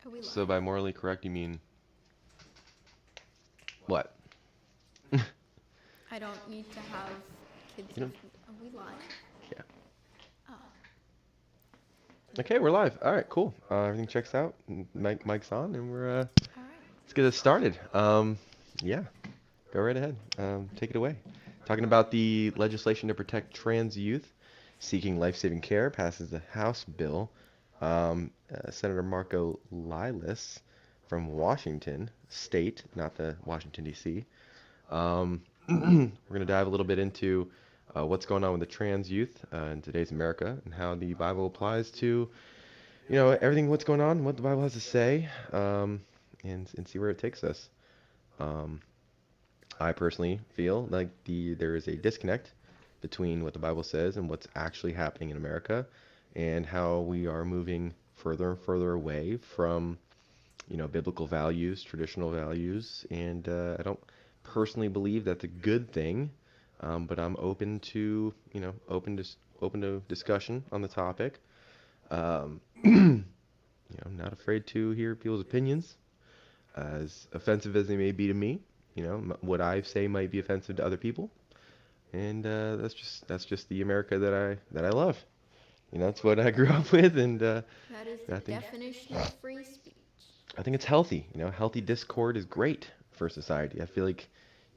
Are we So live? by morally correct, you mean what? I don't need to have kids You of. know? Are we live? Yeah. Oh, Okay, we're live. All right, cool. Everything checks out. Mic's on, and all right. let's get this started. Yeah, go right ahead. Take it away. Talking about the legislation to protect trans youth seeking life-saving care passes the House bill. Senator Marco Lilis from Washington State, not the Washington D.C. We're going to dive a little bit into what's going on with the trans youth in today's America and how the Bible applies to, everything what's going on, what the Bible has to say, and see where it takes us. Um, I personally feel like there is a disconnect between what the Bible says and what's actually happening in America, and how we are moving further and further away from biblical values, traditional values, and I don't personally believe that's a good thing, but I'm open to, open to discussion on the topic. Not afraid to hear people's opinions, as offensive as they may be to me. What I say might be offensive to other people, and that's just the America that I love. That's what I grew up with, and That is the I think definition of free speech. I think it's healthy. Healthy discord is great for society. I feel like,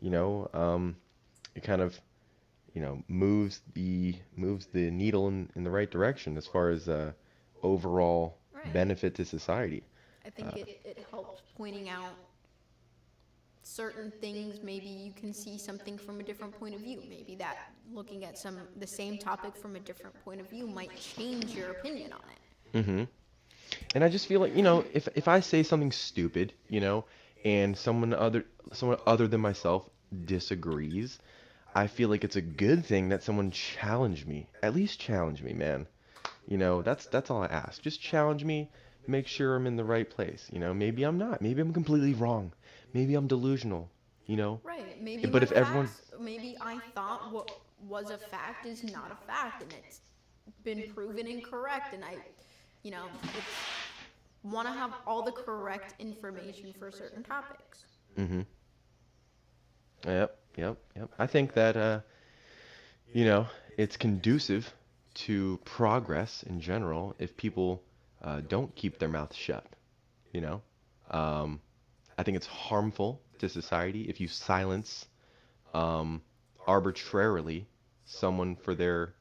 it kind of, moves the needle in the right direction as far as overall Right. benefit to society. I think it helps pointing out certain things. Maybe you can see something from a different point of view. Maybe that looking at the same topic from a different point of view might change your opinion on it. Hmm. And I just feel like, if I say something stupid, and someone other than myself disagrees, I feel like it's a good thing that someone challenge me. At least challenge me, man. That's all I ask. Just challenge me, make sure I'm in the right place. Maybe I'm not. Maybe I'm completely wrong. Maybe I'm delusional, you know. Right. Maybe But my if everyone, facts, maybe I thought what was a fact is not a fact and it's been proven incorrect. And it's want to have all the correct information for certain topics. mhm. Yep, yep, yep. I think that you know, it's conducive to progress in general if people don't keep their mouths shut, you know. Um, I think it's harmful to society if you silence um, arbitrarily someone for their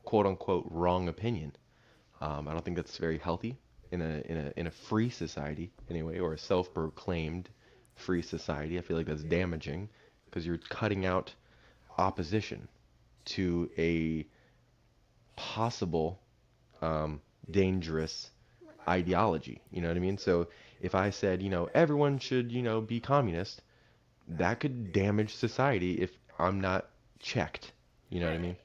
quote unquote wrong opinion. I don't think that's very healthy in a free society anyway, or a self-proclaimed free society. I feel like that's damaging because you're cutting out opposition to a possible um, dangerous ideology. You know what I mean? So if I said, everyone should, be communist, that could damage society if I'm not checked. You know what I Right. mean?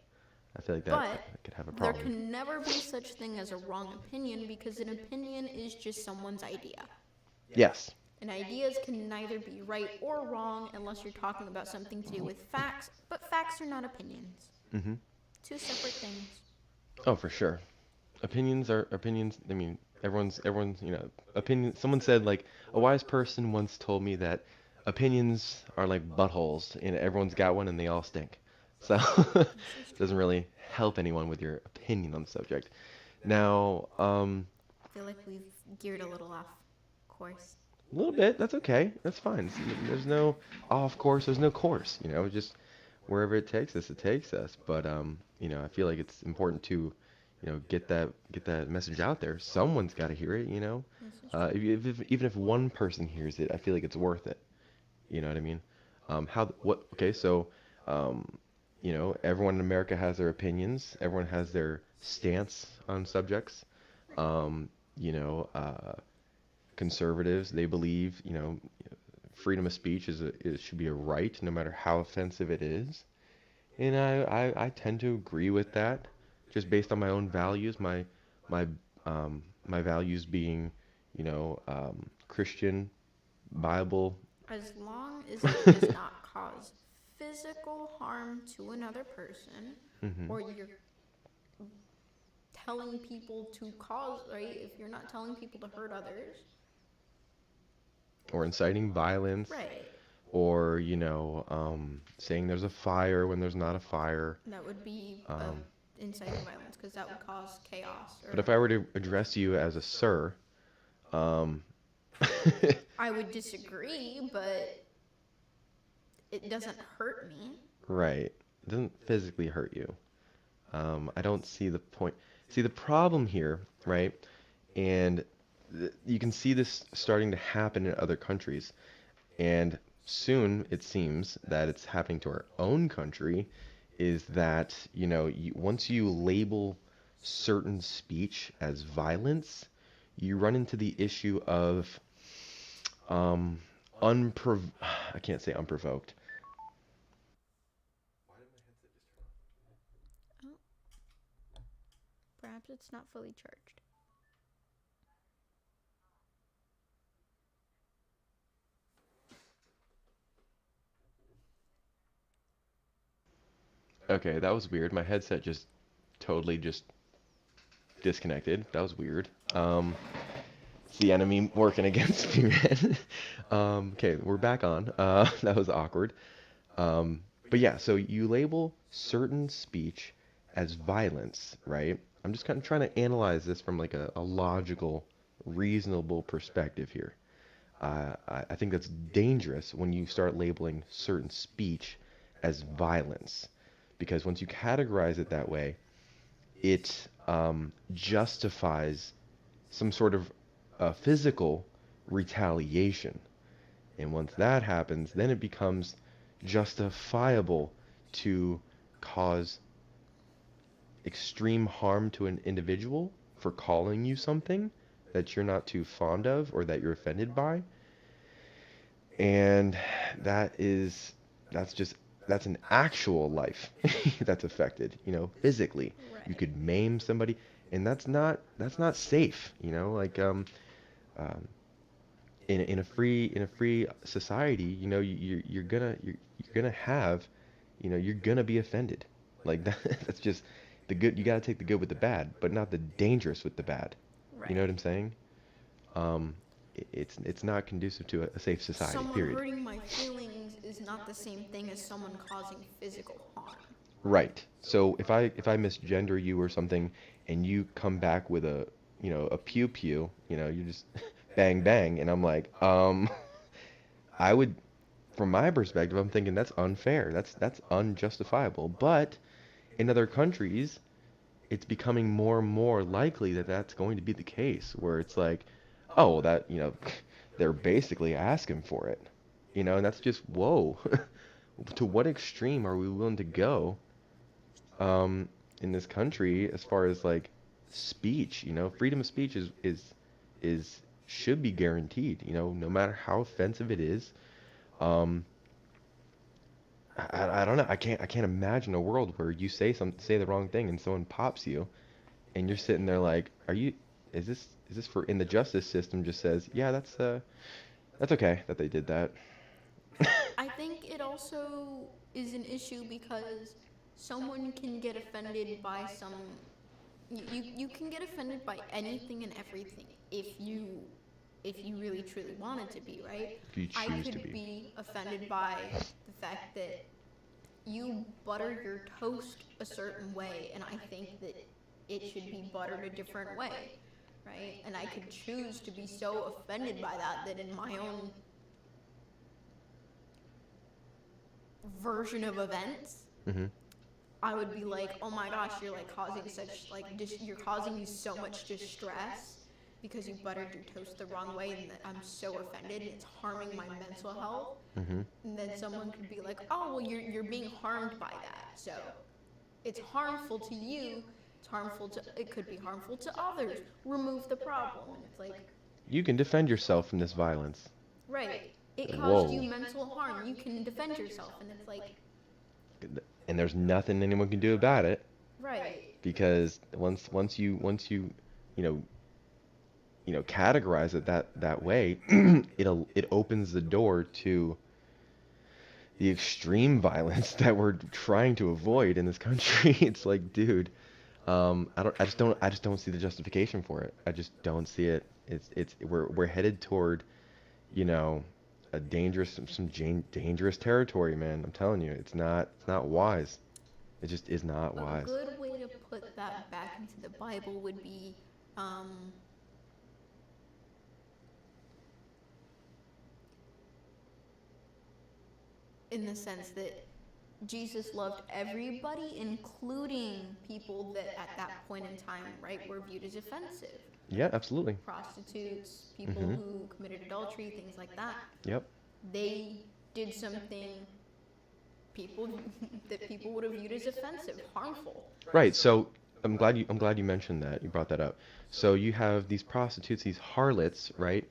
I feel like that But could have a there problem. can never be such thing as a wrong opinion because an opinion is just someone's idea. Yes. And ideas can neither be right or wrong unless you're talking about something to do with facts, but facts are not opinions. Hmm. Two separate things. Oh, for sure. Opinions are opinions. I mean, everyone's, opinion. Someone said, like, a wise person once told me that opinions are like buttholes, and everyone's got one, and they all stink. So This is it true. doesn't really help anyone with your opinion on the subject. Now, I feel like we've geared a little off course. a little bit. That's okay. That's fine. There's no off course. There's no course. Just wherever it takes us, it takes us. But I feel like it's important to, get that message out there. Someone's got to hear it. This is true. Even if one person hears it, I feel like it's worth it. You know what I mean? How what? Okay, so um, everyone in America has their opinions. Everyone has their stance on subjects. Right. Um, you know, uh, Conservatives, they believe, freedom of speech should be a right, no matter how offensive it is. And I tend to agree with that, just based on my own values. My my values being, Christian, Bible. As long as it does not cause physical harm to another person Hmm. or you're telling people to cause, right? If you're not telling people to hurt others, Or inciting violence, right? or saying there's a fire when there's not a fire. That would be Um, inciting violence because that would cause chaos. but if I were to address you as a sir, um, I would disagree, but it doesn't hurt me. right, it doesn't physically hurt you. I don't see the point. See, the problem here, right? And you can see this starting to happen in other countries. And soon it seems that it's happening to our own country, is that, once you label certain speech as violence, you run into the issue of I can't say unprovoked. Oh, perhaps it's not fully charged. Okay, that was weird. My headset just totally just disconnected. That was weird. It's the enemy working against me, man. Okay, we're back on. That was awkward. But yeah, so you label certain speech as violence, right? I'm just kind of trying to analyze this from like a logical, reasonable perspective here. I think that's dangerous when you start labeling certain speech as violence, because once you categorize it that way, it justifies some sort of physical retaliation. And once that happens, then it becomes justifiable to cause extreme harm to an individual for calling you something that you're not too fond of or that you're offended by. And that's an actual life that's affected, physically. You Right. could maim somebody, and that's not safe, like in a free society, you're gonna have, you're gonna be offended. Like that, that's just the good. You gotta take the good with the bad, but not the dangerous with the bad. You know what Right. I'm saying? It's not conducive to a safe society, Someone period. hurting my feelings is not the same thing as someone causing physical harm. Right. So if I misgender you or something, and you come back with a pew pew, you just bang bang, and I'm like, I would, from my perspective, I'm thinking that's unfair. That's unjustifiable. But in other countries, it's becoming more and more likely that that's going to be the case, where it's like, oh, well, that, they're basically asking for it, and that's just, whoa. To what extreme are we willing to go in this country as far as like speech? Freedom of speech is should be guaranteed, no matter how offensive it is. um I don't know. I can't imagine a world where you say the wrong thing and someone pops you, and you're sitting there like, is this for, in the justice system just says, yeah, that's okay that they did that. I think it also is an issue because someone can get offended by you can get offended by anything and everything if you really truly want it to be, right? If you I choose to could be. be offended by the fact that you butter your toast a certain way and I think that it should be buttered a different way, right? And I could choose to be so offended by that in my own version of events, Hmm. I would be like, oh my gosh, you're like causing such you're causing me so much distress because you buttered your toast the wrong way and that I'm so offended and it's harming my mental health. Hmm. And then someone could be like, oh well, you're being harmed by that, so it's harmful to you. It could be harmful to others. Remove the problem. And it's like, You can defend yourself from this violence. right, it caused you Whoa. mental harm. You can defend yourself, and it's like, And there's nothing anyone can do about it, right, because once you you know categorize it that way, it opens the door to the extreme violence that we're trying to avoid in this country. It's like, dude, I just don't see the justification for it. I just don't see it. We're headed toward, you know, a dangerous, dangerous territory, man. I'm telling you, it's not wise. It just is not A wise. good way to put that back into the Bible would be, in the sense that Jesus loved everybody, including people that at that point in time, right, were viewed as offensive. Yeah, absolutely. Prostitutes, people Mm-hmm. who committed adultery, things like that. Yep. They did something people that people would have viewed as offensive, harmful. Right. So I'm glad you mentioned that. You brought that up. So you have these prostitutes, these harlots, right?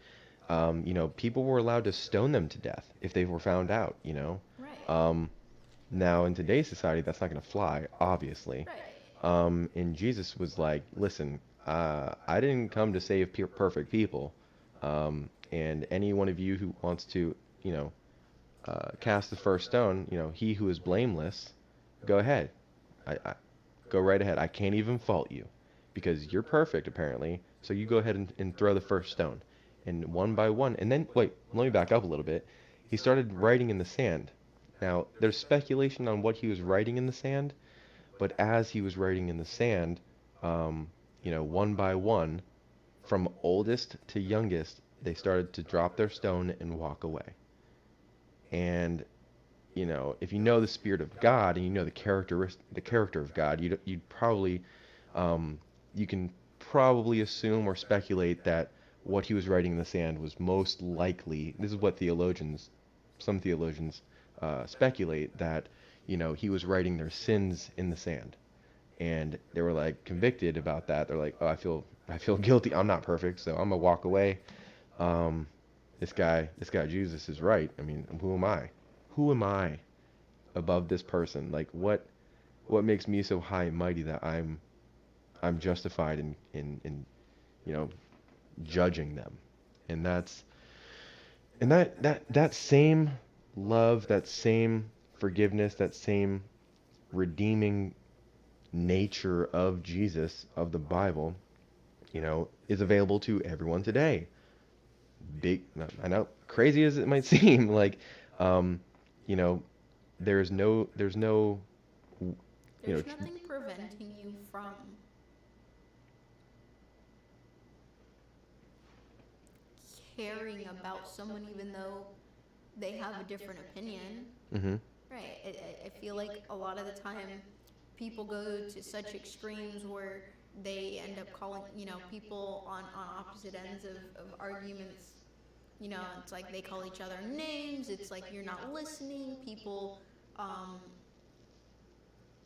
You know, people were allowed to stone them to death if they were found out, you know. Right. Now in today's society, that's not going to fly, obviously. Right. And Jesus was like, listen, I didn't come to save perfect people. And any one of you who wants to, you know, cast the first stone, you know, he who is blameless, go ahead. I go right ahead. I can't even fault you because you're perfect apparently. So you go ahead and throw the first stone. And one by one, and then wait, let me back up a little bit. He started writing in the sand. Now, there's speculation on what he was writing in the sand, but as he was writing in the sand, you know, one by one, from oldest to youngest, they started to drop their stone and walk away. And you know, if you know the spirit of God and you know the character of God, you'd probably you can probably assume or speculate that what he was writing in the sand was most likely. This is what some theologians speculate that you know he was writing their sins in the sand, and they were like convicted about that. They're like, oh, I feel guilty. I'm not perfect, so I'm gonna walk away. Um, this guy Jesus is right. I mean, who am I? Who am I above this person? Like what makes me so high and mighty that I'm justified in you know judging them? And that same love, that same forgiveness, that same redeeming nature of Jesus, of the Bible, you know, is available to everyone today. Big, I know, crazy as it might seem, like, you know, there's no, you know, There's nothing preventing you from caring about someone even though they have a different opinion. mm-hmm, Right. I feel like a lot of the time people go to such extremes where they end up calling, people on opposite ends of arguments. It's like they call each other names. It's like you're not listening. People,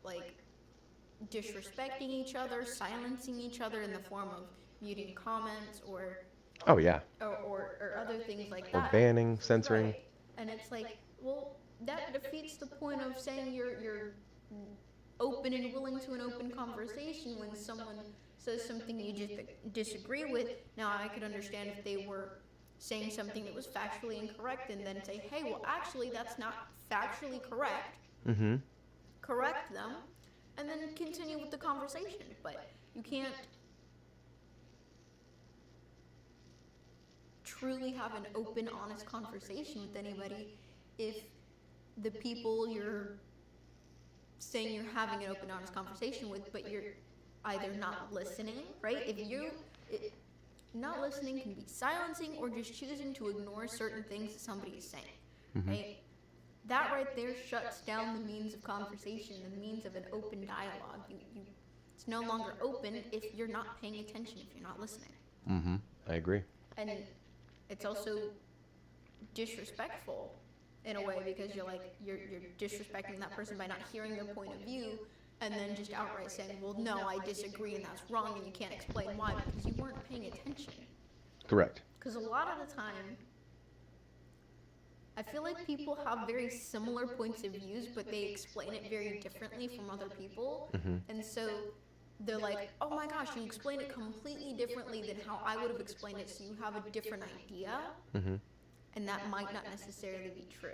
like, disrespecting each other, silencing each other in the form of muting comments oh yeah, or other things like or that. banning, censoring. Right. And it's like, well, that defeats the point of saying you're open and willing to an open conversation when someone says something you just disagree with. Now, I could understand if they were saying something that was factually incorrect and then say, hey, well, actually, that's not factually correct. Mm-hmm. Correct them, and then continue with the conversation. But you can't truly have an open, honest conversation with anybody if the people you're saying you're having an open, honest conversation with, but you're either not listening, right? Not listening can be silencing or just choosing to ignore certain things that somebody is saying, right? That right there shuts down the means of conversation, the means of an open dialogue. It's no longer open if you're not paying attention, if you're not listening. Mm-hmm. I agree. And it's also disrespectful in a way because you're disrespecting that person by not hearing their point of view and then just outright saying, well, no, I disagree and that's wrong and you can't explain why because you weren't paying attention. Correct. Because a lot of the time, I feel like people have very similar points of views, but they explain it very differently from other people. Mm-hmm. And so they're like, oh my gosh, you explain it completely differently than how I would have explained it, so you have a different idea. Mm-hmm. And that might not necessarily be true.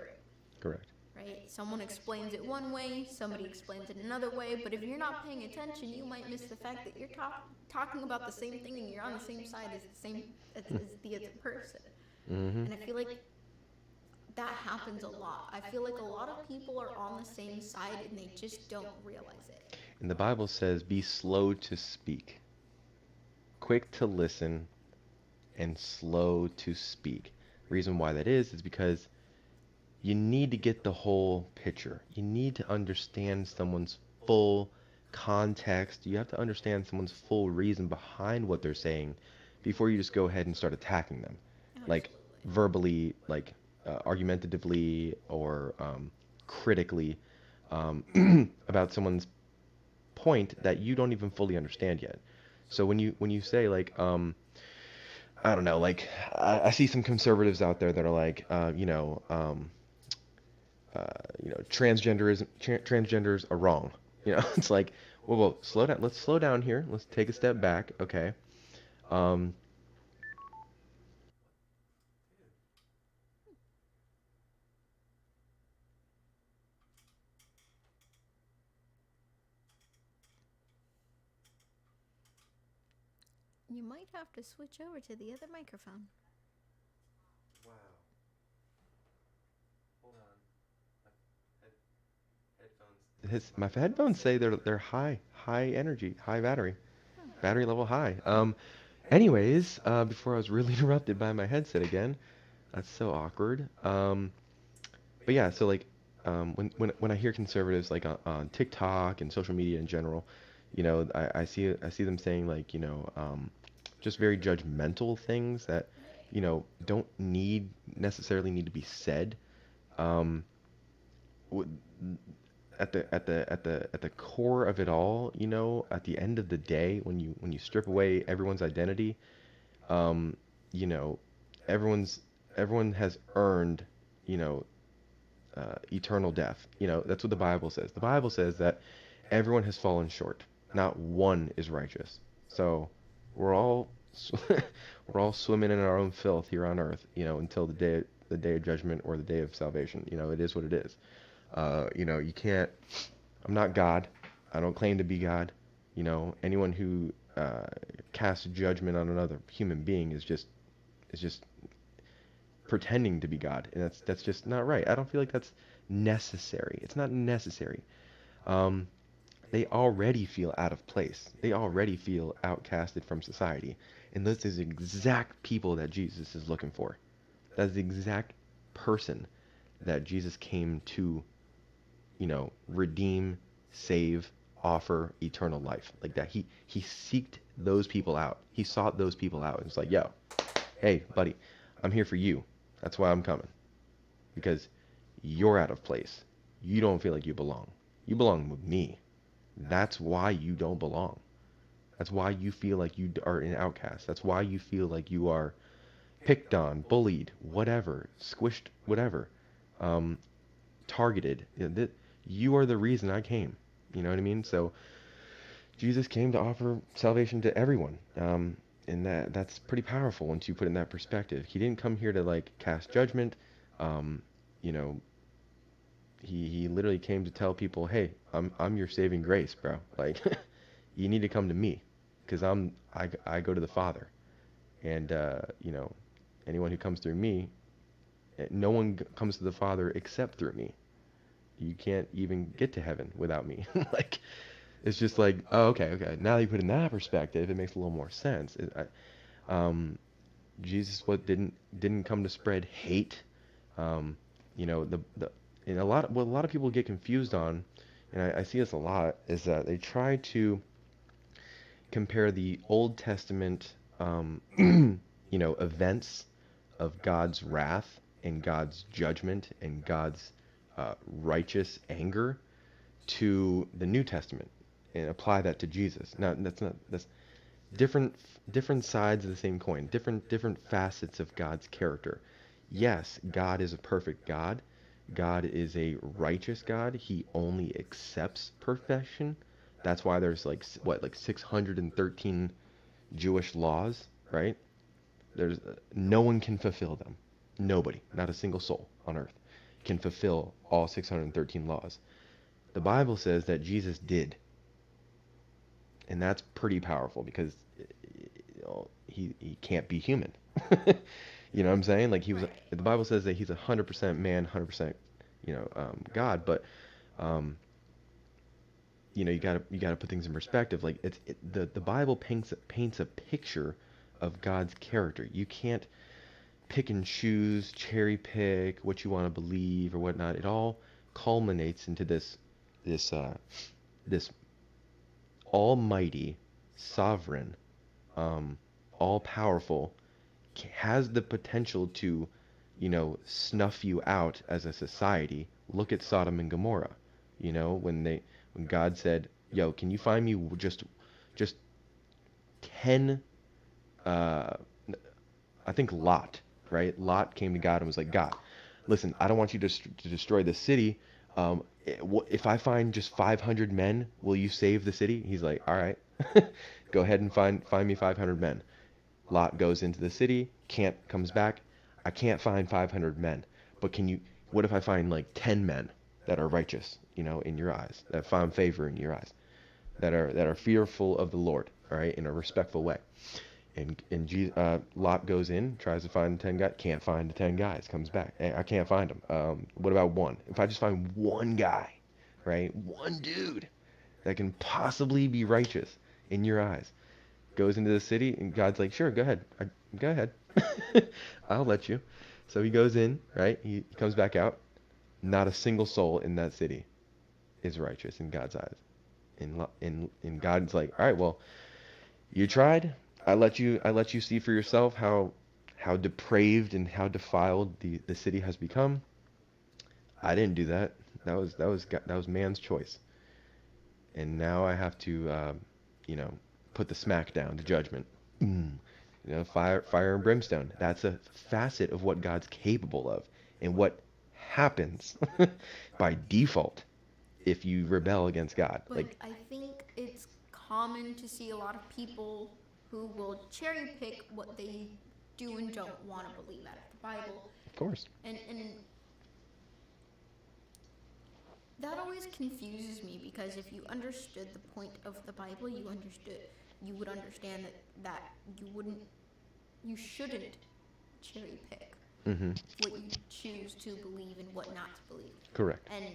Correct. right? Someone explains it one way, somebody explains it another way, but if you're not paying attention, you might miss the fact that you're talking about the same thing and you're on the same side as as the other person. Mm-hmm. And I feel like that happens a lot. I feel like a lot of people are on the same side and they just don't realize it. And the Bible says, be slow to speak, quick to listen, and slow to speak. Reason why that is because you need to get the whole picture. You need to understand someone's full context. You have to understand someone's full reason behind what they're saying before you just go ahead and start attacking them, like Absolutely. verbally, like argumentatively or critically about someone's point that you don't even fully understand yet. So when you say like I don't know, like I see some conservatives out there that are like transgenders are wrong. It's like, whoa, slow down. Let's slow down here. Let's take a step back. Okay. Um, You might have to switch over to the other microphone. Wow. Hold on. My headphones say they're high energy, high battery level high. Anyways, before I was really interrupted by my headset again, that's so awkward. But yeah, so like, when I hear conservatives like on TikTok and social media in general, I see them saying like, just very judgmental things that, don't necessarily need to be said. Um, w- at the core of it all, at the end of the day, when you strip away everyone's identity, um, you know, everyone's everyone has earned, you know, eternal death. That's what the Bible says. The Bible says that everyone has fallen short. Not one is righteous. So we're all we're all swimming in our own filth here on earth, until the day of judgment or the day of salvation. It is what it is. You can't. I'm not God. I don't claim to be God. Anyone who casts judgment on another human being is just pretending to be God, and that's just not right. I don't feel like that's necessary. It's not necessary. Um, they already feel out of place. They already feel outcasted from society, and those are the exact people that Jesus is looking for. That's the exact person that Jesus came to, redeem, save, offer eternal life. Like that, he seeked those people out. He sought those people out, and was like, "Yo, hey, buddy, I'm here for you. That's why I'm coming. Because you're out of place. You don't feel like you belong. You belong with me. That's why you don't belong. That's why you feel like you are an outcast. That's why you feel like you are picked on, bullied, whatever, squished, whatever, um, targeted. You are the reason I came. You know what I mean? So Jesus came to offer salvation to everyone. And that's pretty powerful once you put it in that perspective. He didn't come here to like cast judgment. Um, you know, he literally came to tell people, "Hey, I'm your saving grace, bro. Like, you need to come to me, because I go to the Father, and anyone who comes through me, no one comes to the Father except through me. You can't even get to heaven without me." Like, it's just like, oh, okay. Now that you put it in that perspective, it makes a little more sense. Jesus didn't come to spread hate. The and what a lot of people get confused on, and I see this a lot, is that they try to compare the Old Testament, events of God's wrath and God's judgment and God's righteous anger to the New Testament and apply that to Jesus. Now, that's different sides of the same coin, different facets of God's character. Yes, God is a perfect God. God is a righteous God. He only accepts perfection. That's why there's like 613 Jewish laws, right? There's no one can fulfill them. Nobody, not a single soul on earth can fulfill all 613 laws. The Bible says that Jesus did. And that's pretty powerful because he can't be human. You know what I'm saying? Like Right. the Bible says that he's 100% man, 100%, God. But um, you gotta put things in perspective. Like the Bible paints a picture of God's character. You can't pick and choose, cherry pick what you want to believe or whatnot. It all culminates into this this almighty, sovereign, all powerful, has the potential to, snuff you out as a society. Look at Sodom and Gomorrah. When God said, "Yo, can you find me just 10 uh I think Lot, right? Lot came to God and was like, God, listen, I don't want you to destroy the city. If I find just 500 men, will you save the city? He's like, all right, go ahead and find me 500 men. Lot goes into the city, comes back. I can't find 500 men, but what if I find like 10 men that are righteous, in your eyes, that found favor in your eyes, that are fearful of the Lord, all right, in a respectful way. And Lot goes in, tries to find the 10 guys, can't find the 10 guys, comes back. I can't find them. What about one? If I just find one guy, right, one dude that can possibly be righteous in your eyes, goes into the city, and God's like, sure, go ahead. Go ahead. I'll let you. So he goes in, right? He comes back out. Not a single soul in that city is righteous in God's eyes. And God's like, all right, well, you tried. I let you see for yourself how depraved and how defiled the city has become. I didn't do that. That was man's choice. And now I have to put the smack down, the judgment. Fire and brimstone. That's a facet of what God's capable of and what happens by default if you rebel against God. But I think it's common to see a lot of people who will cherry pick what they do and don't want to believe out of the Bible. Of course. And that always confuses me because if you understood the point of the Bible, you would understand that you shouldn't cherry pick what you choose to believe and what not to believe. Correct. And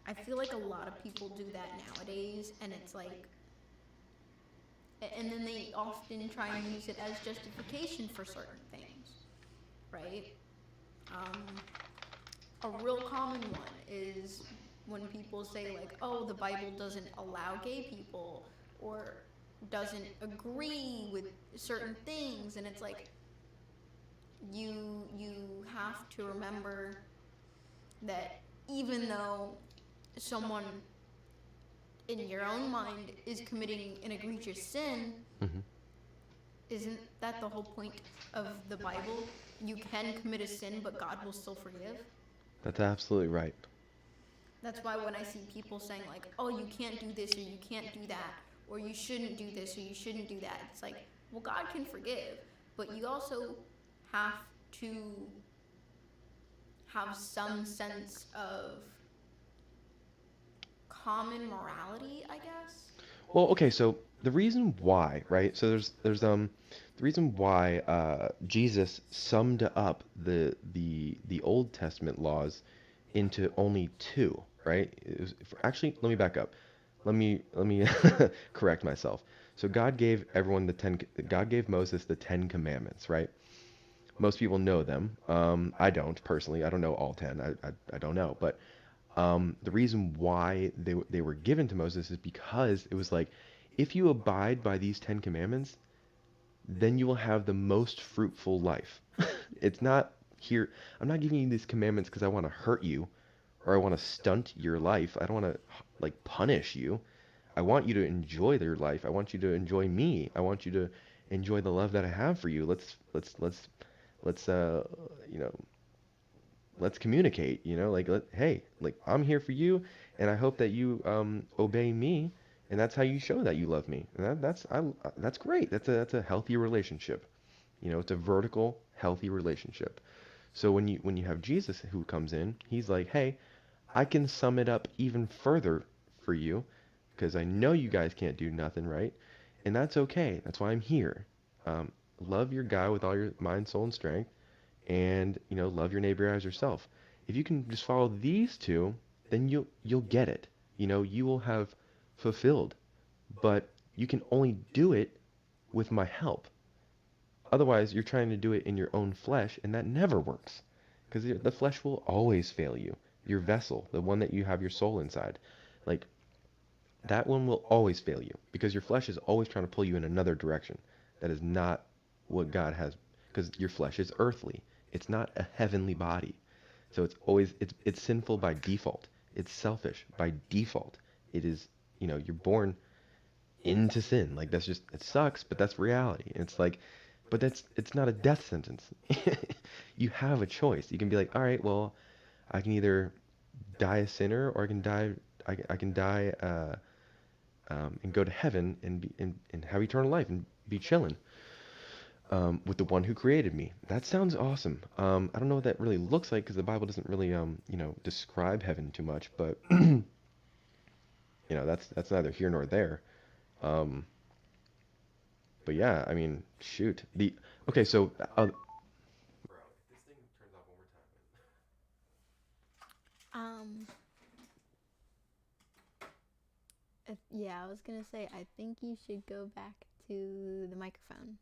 I feel like a lot of people do that nowadays, and it's like, and then they often try and use it as justification for certain things, right? A real common one is when people say like, oh, the Bible doesn't allow gay people or doesn't agree with certain things, and it's like, you have to remember that even though someone in your own mind is committing an egregious sin, isn't that the whole point of the Bible? You can commit a sin, but God will still forgive. That's absolutely right. That's why when I see people saying like, oh, you can't do this or you can't do that, or you shouldn't do this or you shouldn't do that, it's like, well, God can forgive, but you also have to have some sense of common morality, I guess. Well, okay, so the reason why, right? So there's the reason why Jesus summed up the Old Testament laws into only two, right? Actually, let me back up. Let me correct myself. So God gave Moses the 10 Commandments, right? Most people know them. I don't personally. I don't know all 10. I don't know, but the reason why they were given to Moses is because it was like, if you abide by these 10 commandments, then you will have the most fruitful life. It's not here. I'm not giving you these commandments because I want to hurt you or I want to stunt your life. I don't want to like punish you. I want you to enjoy your life. I want you to enjoy me. I want you to enjoy the love that I have for you. Let's communicate, hey, like I'm here for you and I hope that you obey me, and that's how you show that you love me. And that's great. That's a healthy relationship. It's a vertical healthy relationship. So when you have Jesus who comes in, he's like, hey, I can sum it up even further for you because I know you guys can't do nothing right, and that's okay. That's why I'm here. Um, love your guy with all your mind, soul, and strength, and love your neighbor as yourself. If you can just follow these two, then you'll get it. You will have fulfilled, but you can only do it with my help. Otherwise, you're trying to do it in your own flesh, and that never works. Because the flesh will always fail you. Your vessel, the one that you have your soul inside, like that one will always fail you because your flesh is always trying to pull you in another direction. That is not what God has, because your flesh is earthly. It's not a heavenly body. So it's sinful by default. It's selfish by default. It is, you're born into sin. Like that's just, it sucks, but that's reality. And it's like, but it's not a death sentence. You have a choice. You can be like, all right, well, I can either die a sinner or I can die and go to heaven and have eternal life and be chilling with the one who created me. That sounds awesome. I don't know what that really looks like because the Bible doesn't really describe heaven too much, but that's neither here nor there. Um, but yeah, I mean, shoot. Okay, so bro, if this thing turns off one more Um, yeah, I was gonna say, I think you should go back to the microphone.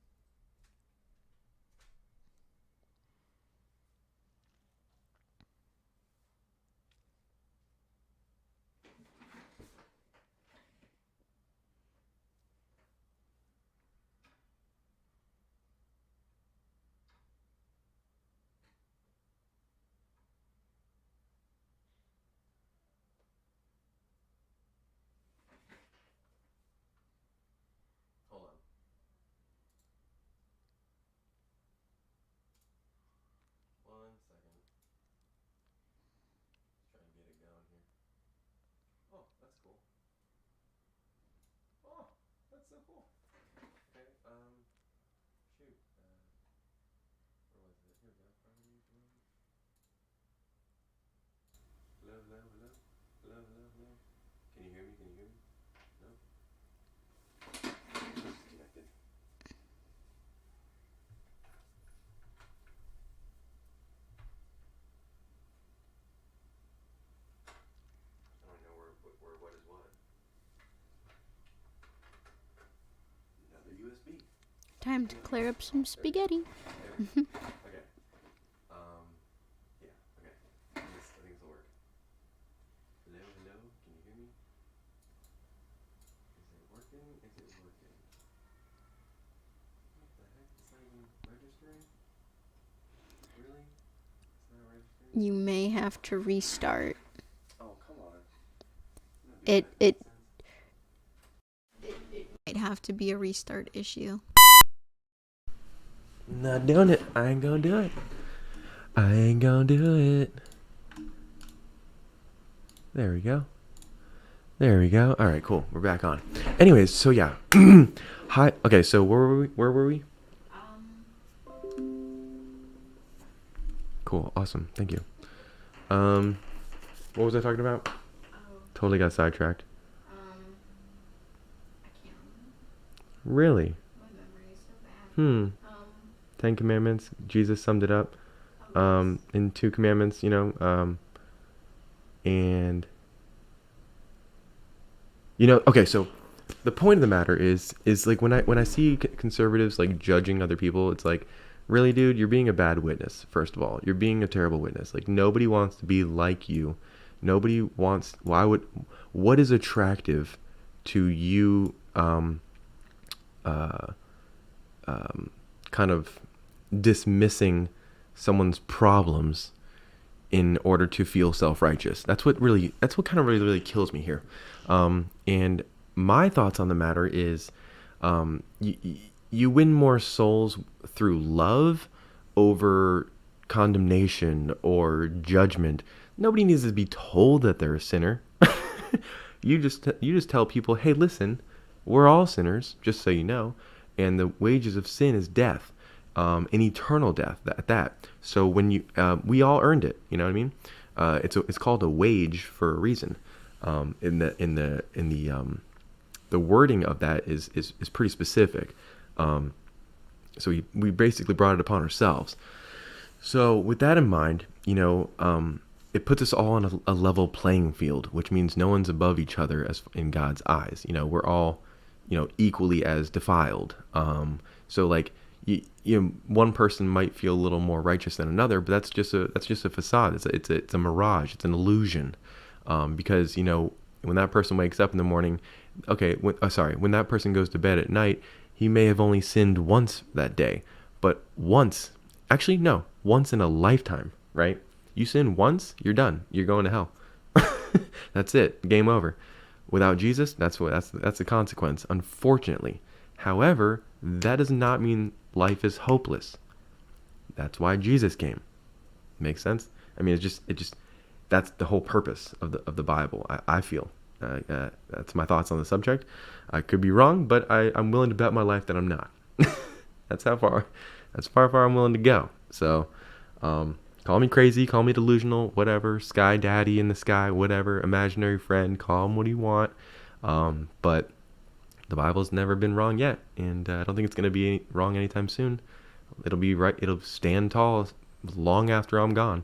hold on. One second. Try and get it going here. Oh, that's cool. Oh, that's so cool. Okay, shoot. Where was it? Here we go. Properties, hello, hello, hello, hello, hello, hello. Can you hear me? Can you hear me? No. Disconnected. I don't know where what is what. Another USB. Time to clear up some spaghetti. Okay. Yeah. Okay. I think this will work. Hello, hello. Can you hear me? Is it working? Is it working? What the heck? It's not even registering? Really? It's not registering? You may have to restart. Oh, come on. It might have to be a restart issue. Not doing it. I ain't gonna do it. I ain't gonna do it. There we go. There we go. All right, cool. We're back on. Anyways, so yeah. Hi. Okay, so where were we? Where were we? Cool. Awesome. Thank you. What was I talking about? Totally got sidetracked. I can't Really? My memory is so bad. Hmm. 10 Commandments. Jesus summed it up in 2 commandments, and okay, so the point of the matter is like when I see conservatives like judging other people, it's like, really, dude, you're being a bad witness. First of all, you're being a terrible witness. Like nobody wants to be like you. Nobody wants. What is attractive to you? Kind of dismissing someone's problems in order to feel self-righteous. That's what kind of really kills me here. And my thoughts on the matter is, you win more souls through love over condemnation or judgment. Nobody needs to be told that they're a sinner. You just tell people, hey, listen, we're all sinners, just so you know, and the wages of sin is death. an eternal death at that. So when you we all earned it, you know what I mean? It's called a wage for a reason. The wording of that is pretty specific. So we basically brought it upon ourselves. So with that in mind, it puts us all on a level playing field, which means no one's above each other as in God's eyes. We're all, equally as defiled. So like one person might feel a little more righteous than another, but that's just a facade. It's a mirage. It's an illusion. Because when that person wakes up in the morning, when that person goes to bed at night, he may have only sinned once that day, but once in a lifetime, right? You sin once, you're done. You're going to hell. That's it. Game over. Without Jesus, that's the consequence, unfortunately. However, that does not mean life is hopeless. That's why Jesus came. Makes sense? I mean, that's the whole purpose of the Bible. I feel. That's my thoughts on the subject. I could be wrong, but I'm willing to bet my life that I'm not. That's how far I'm willing to go. So, call me crazy, call me delusional, whatever, sky daddy in the sky, whatever, imaginary friend, call him what you want. But the Bible's never been wrong yet, and I don't think it's going to be wrong anytime soon. It'll be right. It'll stand tall long after I'm gone.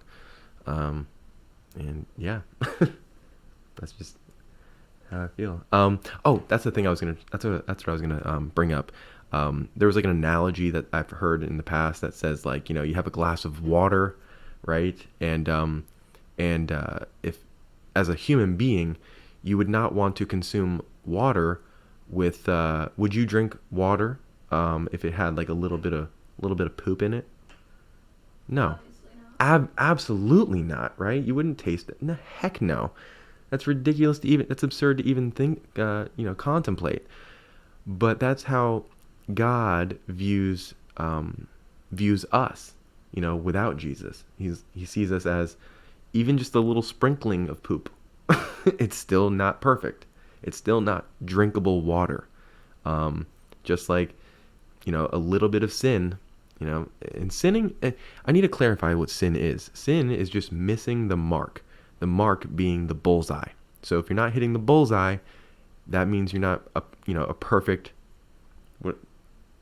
And yeah, that's just how I feel. That's the thing that's what I was gonna bring up. There was like an analogy that I've heard in the past that says like, you have a glass of water, right? And if as a human being, you would not want to consume water with, would you drink water if it had like a little bit of poop in it? No. Absolutely not, right? You wouldn't taste it. No, heck no. That's ridiculous that's absurd to even think, contemplate. But that's how God views us, without Jesus. He sees us as even just a little sprinkling of poop. It's still not perfect. It's still not drinkable water. Just like, a little bit of sin, and sinning, I need to clarify what sin is. Sin is just missing the mark being the bullseye. So if you're not hitting the bullseye, that means you're not a perfect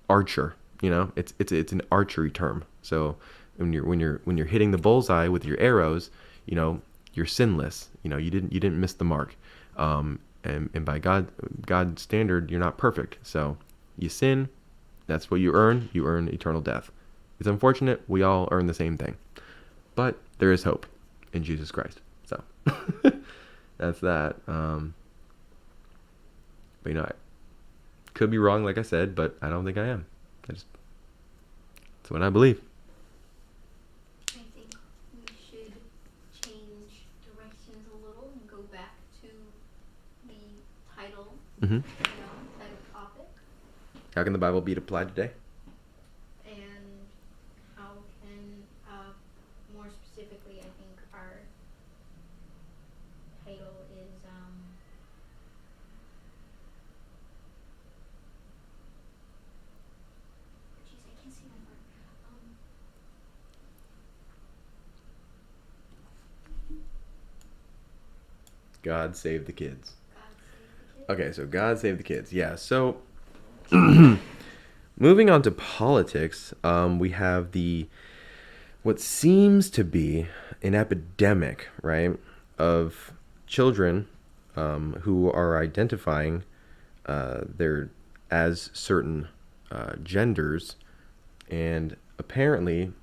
archer. It's an archery term. So when you're hitting the bullseye with your arrows, you're sinless. You didn't miss the mark. And by God's standard, you're not perfect. So you sin, that's what you earn. You earn eternal death. It's unfortunate. We all earn the same thing. But there is hope in Jesus Christ. So that's that. But I could be wrong, like I said, but I don't think I am. That's what I believe. I think we should change directions a little and go back to the title, Mm-hmm. title topic. How can the Bible be applied today? And how can, more specifically, I think our title is, geez, I can't see my word. God save the kids. God save the kids. Okay, so God save the kids. Yeah, so moving on to politics, we have what seems to be an epidemic, right, of children who are identifying as certain genders, and apparently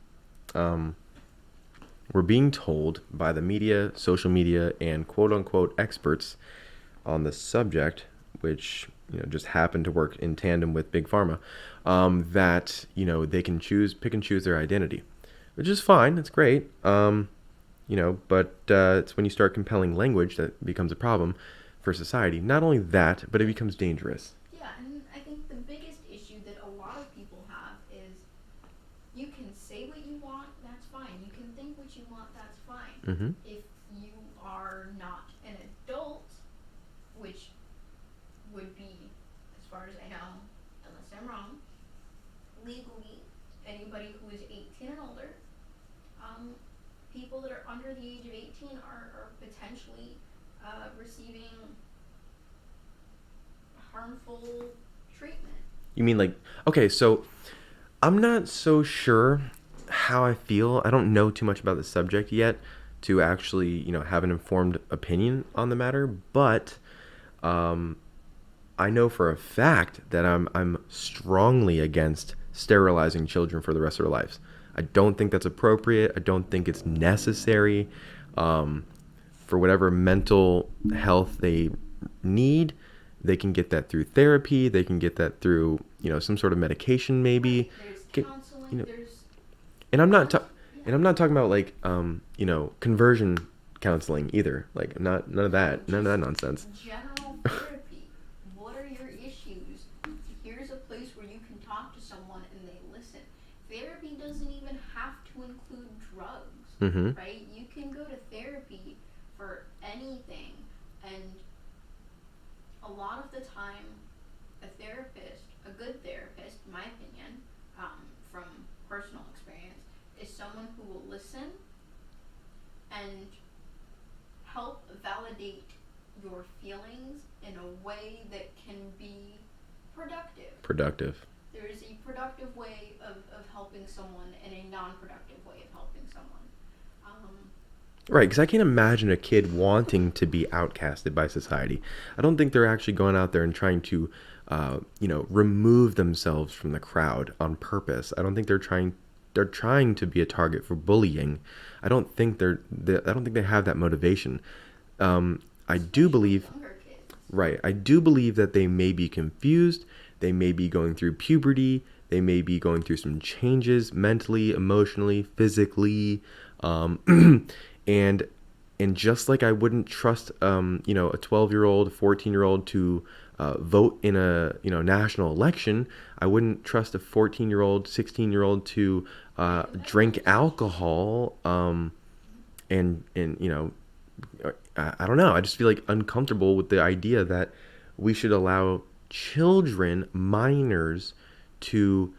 we're being told by the media, social media, and quote-unquote experts on the subject, which just happen to work in tandem with Big Pharma, that they can pick and choose their identity, which is fine. It's great. But it's when you start compelling language that becomes a problem for society. Not only that, but it becomes dangerous. Yeah, and I think the biggest issue that a lot of people have is you can say what you want, that's fine. You can think what you want, that's fine. Mm-hmm. If you are not an adult, which would be, as far as I know, unless I'm wrong, legally anybody who is 18 and older. People that are under the age of 18 are potentially receiving harmful treatment. You mean like, okay, so I'm not so sure how I feel. I don't know too much about the subject yet to actually, have an informed opinion on the matter, but I know for a fact that I'm strongly against sterilizing children for the rest of their lives. I don't think that's appropriate. I don't think it's necessary. For whatever mental health they need, they can get that through therapy. They can get that through, some sort of medication, maybe. There's counseling. There's And I'm not talking about like, conversion counseling either. Like, none of that nonsense. general therapy. What are your issues? Here's a place where you can talk to someone and they listen. Therapy doesn't even have to include drugs, Mm-hmm. right? You can go to therapy for anything, and a lot of the time, a good therapist, in my opinion, from personal experience, is someone who will listen and help validate your feelings in a way that can be productive. There is a productive way of helping someone and a non-productive way of helping someone. Right, because I can't imagine a kid wanting to be outcasted by society. I don't think they're actually going out there and trying to, remove themselves from the crowd on purpose. I don't think they're trying to be a target for bullying. I don't think they have that motivation. I do believe, Younger kids. right, I do believe that they may be confused. They may be going through puberty. They may be going through some changes mentally, emotionally, physically. And just like I wouldn't trust, a 12-year-old, 14-year-old to vote in a, national election, I wouldn't trust a 14-year-old, 16-year-old to drink alcohol. And I don't know. I just feel like uncomfortable with the idea that we should allow children, minors, to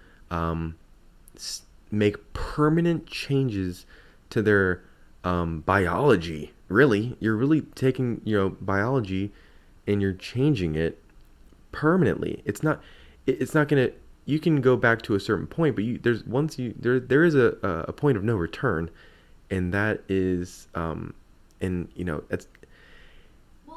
make permanent changes to their biology. Really, you're really taking biology and you're changing it permanently. It's not gonna. You can go back to a certain point, but there is a point of no return, and that is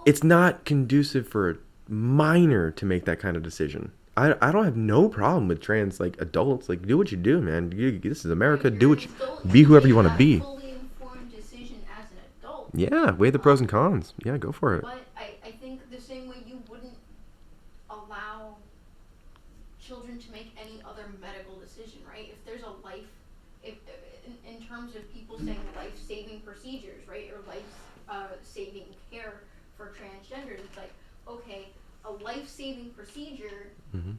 it's not conducive for a minor to make that kind of decision. I don't have no problem with trans adults. Do what you do, man. This is America. Be whoever you want to be. Fully informed decision as an adult. Yeah, weigh the pros and cons. Yeah, go for it. But I think the same way you wouldn't allow children to make any other medical decision, right? If there's a in terms of people saying life-saving procedures, right, or life-saving care for transgenders, it's like, okay, a life-saving procedure Mm-hmm.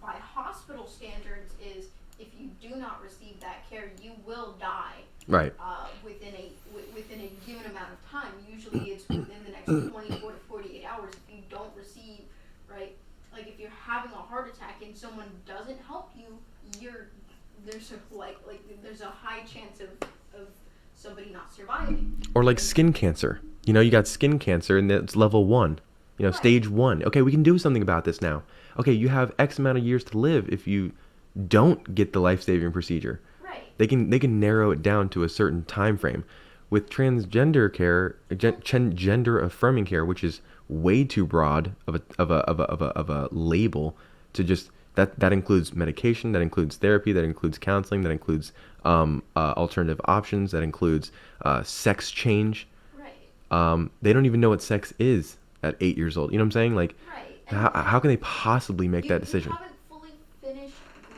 by hospital standards is if you do not receive that care, you will die. Right. Within a given amount of time. Usually it's within the next 24 to 48 hours. If you don't receive, right, like if you're having a heart attack and someone doesn't help you, there's a high chance of somebody not surviving. Or like skin cancer. You got skin cancer and it's level 1. Right. Stage 1. Okay, we can do something about this now. Okay, you have X amount of years to live if you don't get the life-saving procedure. Right. They can narrow it down to a certain time frame. With transgender care, gender affirming care, which is way too broad of a label to just that includes medication, that includes therapy, that includes counseling, that includes alternative options, that includes sex change. Right. They don't even know what sex is at 8 years old. You know what I'm saying? Right. How can they possibly make that decision? You haven't fully finished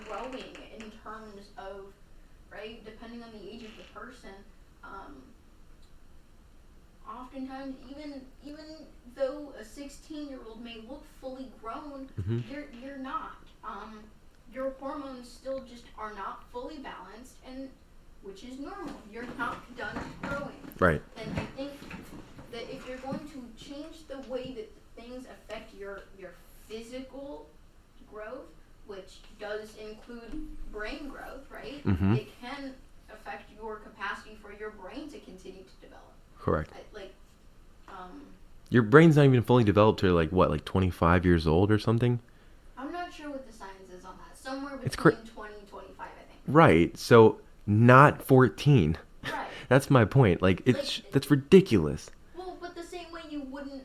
growing in terms of, right, depending on the age of the person. Oftentimes, even though a 16-year-old may look fully grown, Mm-hmm. you're not. Your hormones still just are not fully balanced, and which is normal. You're not done growing. Right. And I think that if you're going to change the way that things affect your physical growth, which does include brain growth, right? Mm-hmm. It can affect your capacity for your brain to continue to develop. Correct. Like, Your brain's not even fully developed to like 25 years old or something? I'm not sure what the science is on that. Somewhere It's between 20 and 25, I think. Right. So not 14. Right. That's my point. Like Like- that's ridiculous. Well, but the same way you wouldn't,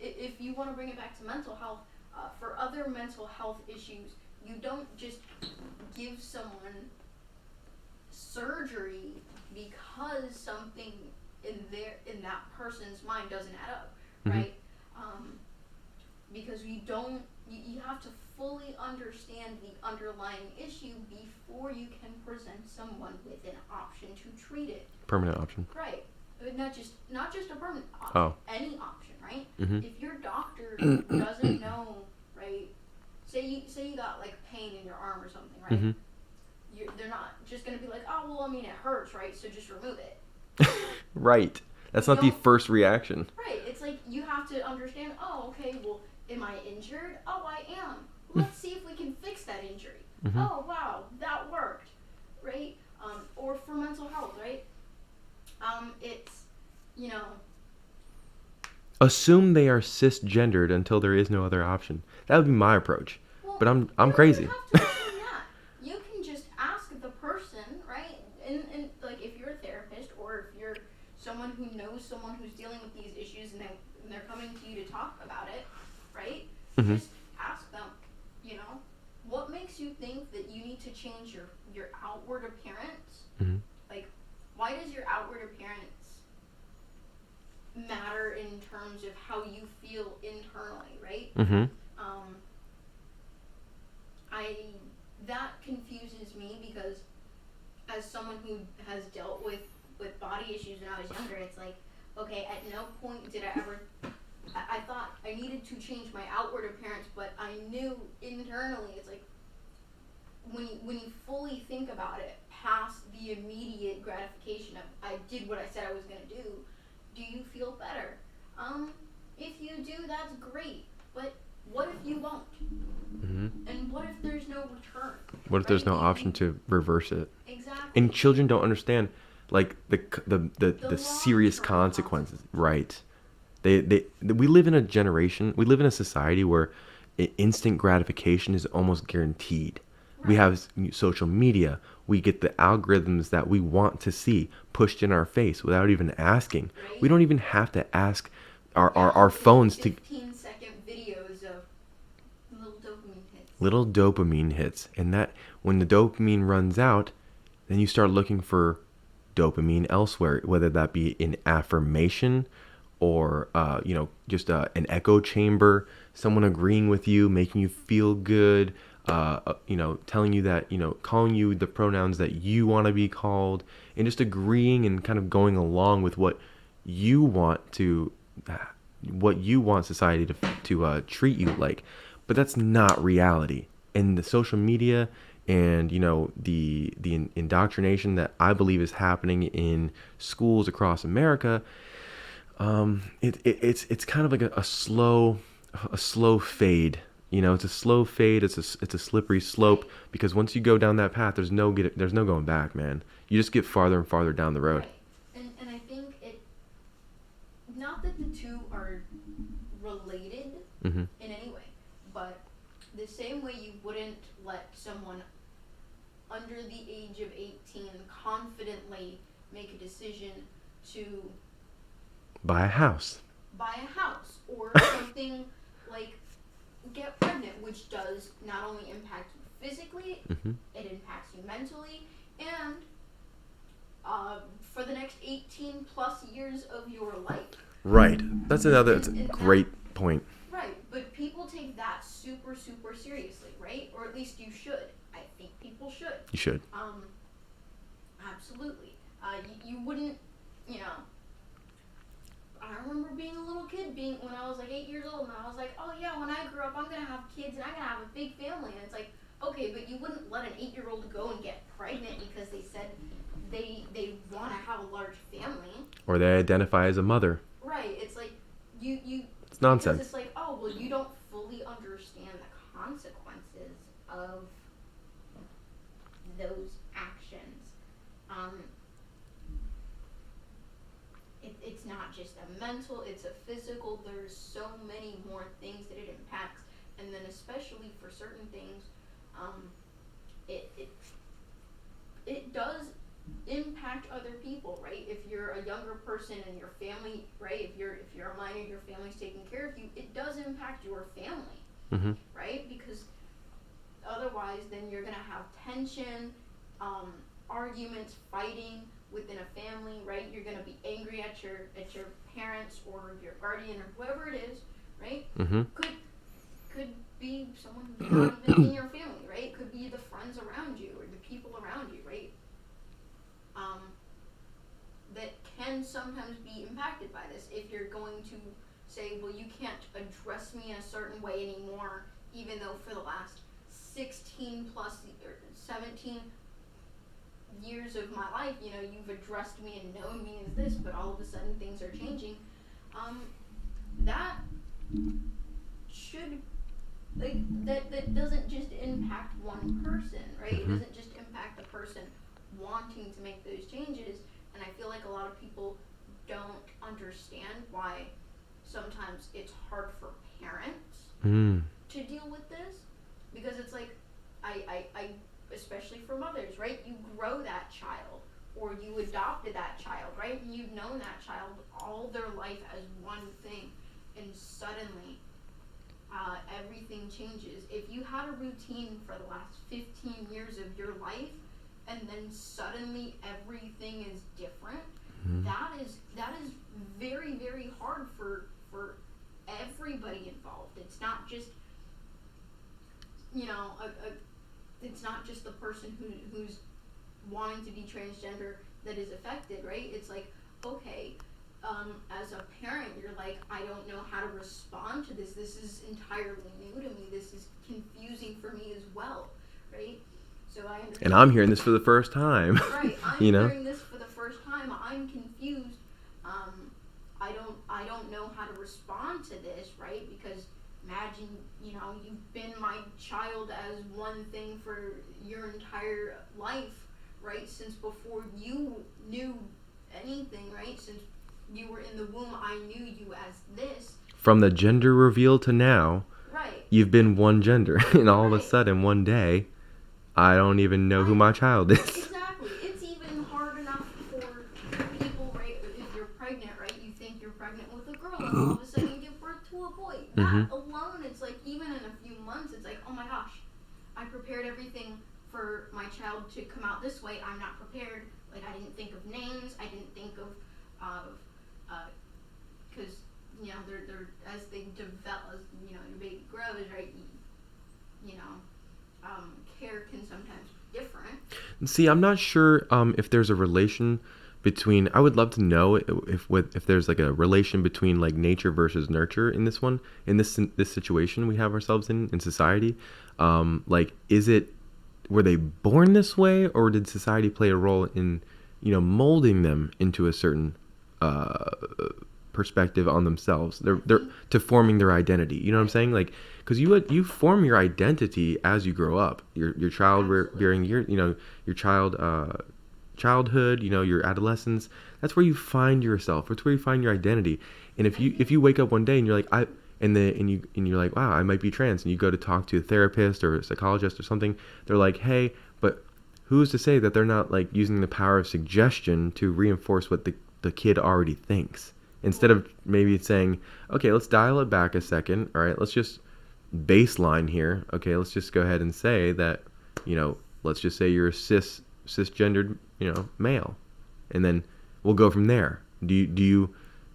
if you want to bring it back to mental health, for other mental health issues, you don't just give someone surgery because something in that person's mind doesn't add up, Mhm. right? Because you have to fully understand the underlying issue before you can present someone with an option to treat it. Permanent option. Right. Not just a permanent option. Oh. Any option, right? Mhm. If your doctor doesn't know, right? Say you got like pain in your arm or something, right? Mhm. They're not just gonna be like, oh well, I mean it hurts, right? So just remove it. Right. That's not the first reaction. Right. It's like you have to understand. Oh, okay. Well, am I injured? Oh, I am. Let's see if we can fix that injury. Mhm. Oh, wow, that worked, right? Or for mental health, right? It's, you know. Assume they are cisgendered until there is no other option. That would be my approach. Well, But I'm you crazy. don't have to assume that. You can just ask the person, right? And like if you're a therapist or if you're someone who knows someone who's dealing with these issues and they're coming to you to talk about it, right? Mhm. Just ask them, you know, what makes you think that you need to change your outward appearance? Mhm. Like, why does your outward appearance matter in terms of how you feel internally, right? Mhm. That confuses me because as someone who has dealt with body issues when I was younger, it's like, okay, at no point did I ever, I thought I needed to change my outward appearance, but I knew internally, it's like, when you fully think about it, past the immediate gratification of, I did what I said I was going to do you feel better? If you do, that's great, but what if you won't? Mhm. And what if there's no return? What if there's no right? option to reverse it? Exactly. And children don't understand like the serious long-term consequences. Right. We live in a generation, we live in a society where instant gratification is almost guaranteed. We Right. have social media. We get the algorithms that we want to see pushed in our face without even asking. Right. We don't even have to ask our phones to 15-second videos of little dopamine hits. And that when the dopamine runs out, then you start looking for dopamine elsewhere, whether that be in affirmation or just an echo chamber, someone agreeing with you, making you feel good, telling you that, calling you the pronouns that you want to be called, and just agreeing and kind of going along with what you want society to treat you like. But that's not reality. And the social media and the indoctrination that I believe is happening in schools across America, it's kind of like a slow fade. It's a slow fade. It's a slippery slope, because once you go down that path, there's no going back, man. You just get farther and farther down the road. Right. And I think not that the two are related Mm-hmm. in any way, but the same way you wouldn't let someone under the age of 18 confidently make a decision to Buy a house. buy a house or something like get pregnant, which does not only impact you physically, Mm-hmm. it impacts you mentally, and for the next 18 plus years of your life. Right. That's a great point. Right, but people take that super, super seriously, right? Or at least you should. I think people should. You should. Absolutely. You wouldn't, I remember being a little kid, when I was like 8 years old, and I was like, oh yeah, when I grow up, I'm going to have kids, and I'm going to have a big family. And it's like, okay, but you wouldn't let an 8-year-old go and get pregnant because they said they want to have a large family. Or they identify as a mother. Right, it's like, you It's nonsense. because it's like, oh, well, you don't fully understand the consequences it's not just a mental, it's a physical. There's so many more things that it impacts, and then especially for certain things, it does impact other people, right? If you're a younger person and your family, right? If you're a minor, your family's taking care of you, it does impact your family, Mm-hmm. right? Because otherwise, then you're gonna have tension, arguments, fighting within a family, right? You're gonna be angry at your parents or your guardian or whoever it is, right? Mm-hmm. Could be someone who's not even in your family, right? It could be the friends around you or the people around you, right? That can sometimes be impacted by this. If you're going to say, well, you can't address me in a certain way anymore, even though for the last 16 plus or 17 years of my life, you know, you've addressed me and known me as this, but all of a sudden things are changing. That should, like, that doesn't just impact one person, right? It doesn't just impact the person wanting to make those changes. And I feel like a lot of people don't understand why sometimes it's hard for parents to deal with this, because it's like, I especially for mothers, right? You grow that child, or you adopted that child, right? And you've known that child all their life as one thing, and suddenly everything changes. If you had a routine for the last 15 years of your life, and then suddenly everything is different, that is very, very hard for everybody involved. It's not just, you know, it's not just the person who's wanting to be transgender that is affected, right? It's like, okay, as a parent, you're like, I don't know how to respond to this. This is entirely new to me. This is confusing for me as well, right? So I understand. And I'm hearing this for the first time. Right, I'm hearing this for the first time. I'm confused. I don't know how to respond to this, right? Because imagine, you know, you've been my child as one thing for your entire life, right? Since before you knew anything, right? Since you were in the womb, I knew you as this. From the gender reveal to now, right? You've been one gender, and all of a sudden, one day, I don't even know who my child is. Exactly. It's even hard enough for people, right? If you're pregnant, right? You think you're pregnant with a girl, and all of a sudden you give birth to a boy. That alone, it's like, even in a few months, it's like, oh my gosh, I prepared everything for my child to come out this way. I'm not prepared. Like, I didn't think of names. I didn't think of, because, you know, they're as they develop, as, you know, your baby grows, right? You know, care can sometimes be different. See, I'm not sure if there's a relation between. I would love to know if there's like a relation between like nature versus nurture in this one, in this situation we have ourselves in society. Like, were they born this way, or did society play a role in, you know, molding them into a certain perspective on themselves? They're to forming their identity. You know what I'm saying? Like, because you form your identity as you grow up. Your child bearing your childhood, you know, your adolescence. That's where you find yourself. That's where you find your identity. And if you wake up one day and you're like you're like, wow, I might be trans, and you go to talk to a therapist or a psychologist or something, they're like, hey, but who's to say that they're not like using the power of suggestion to reinforce what the kid already thinks, instead of maybe saying, okay, let's dial it back a second. All right, let's just baseline here. Okay, let's just go ahead and say that, you know, let's just say you're a cisgendered, you know, male, and then we'll go from there. Do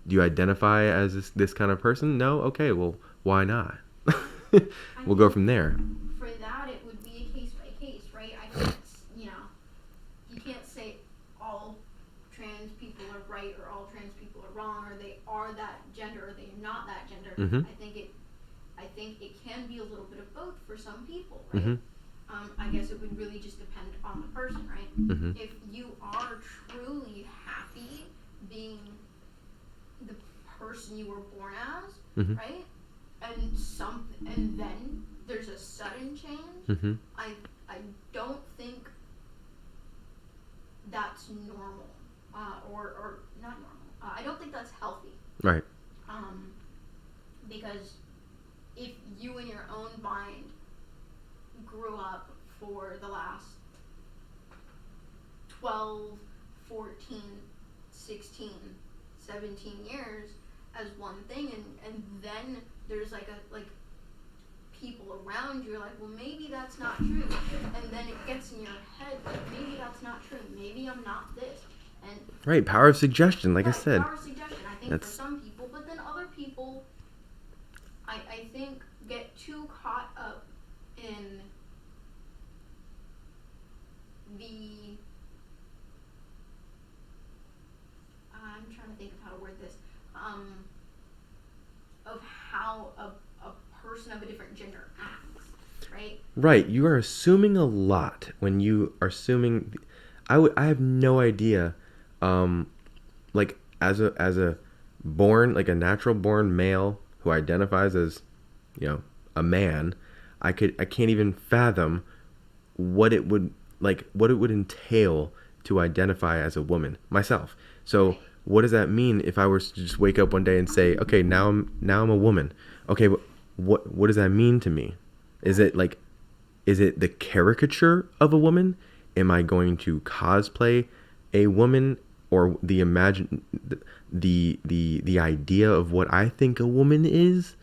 you identify as this kind of person? No? Okay, well, why not? We'll go from there. For that, it would be a case by case, right? I can't, you know, you can't say all trans people are right or all trans people are wrong, or they are that gender or they're not that gender. I think it can be a little bit of both for some people, right? I guess it would really just depend on the person, right? If you are truly happy being the person you were born as, right? And then there's a sudden change. I don't think that's normal, or not normal. I don't think that's healthy. Right. Because if you in your own mind grew up for the last 12, 14, 16, 17 years as one thing, and then there's like people around you are like, well, maybe that's not true, and then it gets in your head like, maybe that's not true, maybe I'm not this, and Right. Power of suggestion, like I said. power of suggestion, I think, for some people, but then other people, I think, get too caught up in the, I'm trying to think of how to word this, of how a person of a different gender acts, right? Right. You are assuming a lot when you are assuming. I have no idea. Like as a born, like a natural born male who identifies as, a man, I can't even fathom what it would entail to identify as a woman myself. So what does that mean if I were to just wake up one day and say, okay, now I'm a woman. Okay, what does that mean to me? Is it the caricature of a woman? Am I going to cosplay a woman, or the idea of what I think a woman is?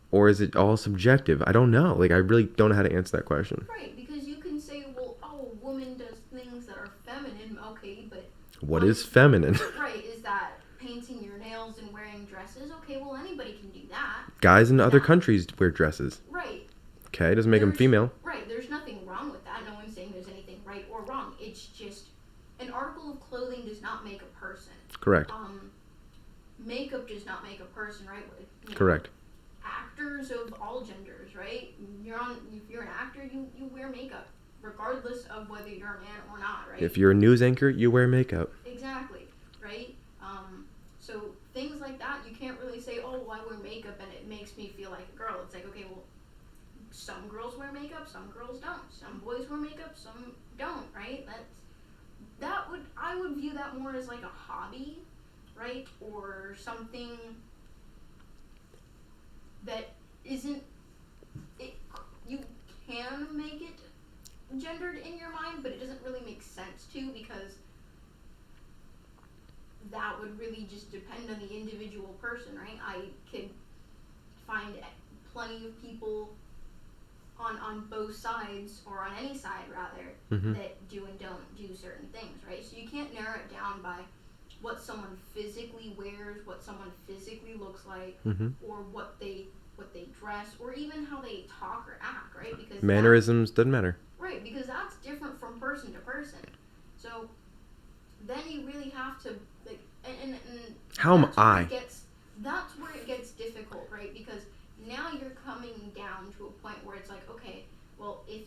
Or is it all subjective? I don't know. Like, I really don't know how to answer that question. Right, because you can say, well, oh, a woman does things that are feminine, okay, but What is feminine? Right, is that painting your nails and wearing dresses? Okay, well, anybody can do that. Guys in other countries wear dresses. Right. Okay, doesn't make them female. Right, there's nothing wrong with that. No one's saying there's anything right or wrong. It's just an article of clothing does not make a person. Correct. Makeup does not make a person, right? Correct. Actors of all genders, right? If you're an actor, you wear makeup, regardless of whether you're a man or not, right? If you're a news anchor, you wear makeup. Exactly, right? So things like that, you can't really say, oh, well, I wear makeup and it makes me feel like a girl. It's like, okay, well, some girls wear makeup, some girls don't. Some boys wear makeup, some don't, right? I would view that more as like a hobby, right? Or something that isn't, you can make it gendered in your mind, but it doesn't really make sense to, because that would really just depend on the individual person, right? I could find plenty of people on both sides, or on any side rather, that do and don't do certain things, right? So you can't narrow it down by what someone physically wears, what someone physically looks like, or what they dress, or even how they talk or act, right? Because mannerisms doesn't matter. Right, because that's different from person to person. So then you really have to, like, and how am I? That's where it gets difficult, right? Because now you're coming down to a point where it's like, okay, well, if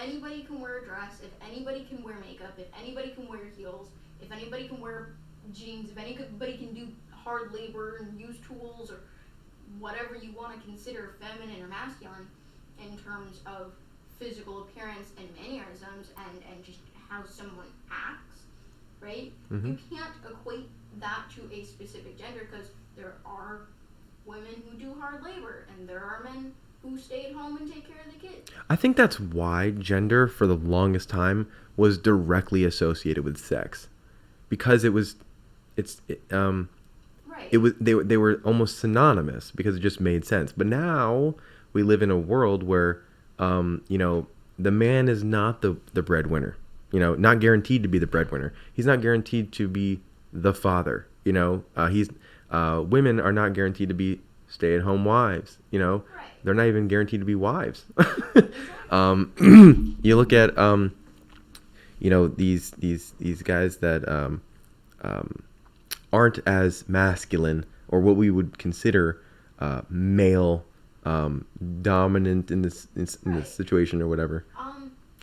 anybody can wear a dress, if anybody can wear makeup, if anybody can wear heels, if anybody can wear jeans, if anybody can do hard labor and use tools, or whatever you want to consider feminine or masculine in terms of physical appearance and mannerisms and just how someone acts, right? You can't equate that to a specific gender, because there are women who do hard labor and there are men who stay at home and take care of the kids. I think that's why gender for the longest time was directly associated with sex, because they were almost synonymous, because it just made sense. But now we live in a world where the man is not the breadwinner, not guaranteed to be the breadwinner. He's not guaranteed to be the father. Women are not guaranteed to be stay-at-home wives. Right. They're not even guaranteed to be wives. You look at these guys that aren't as masculine, or what we would consider male dominant in this situation, or whatever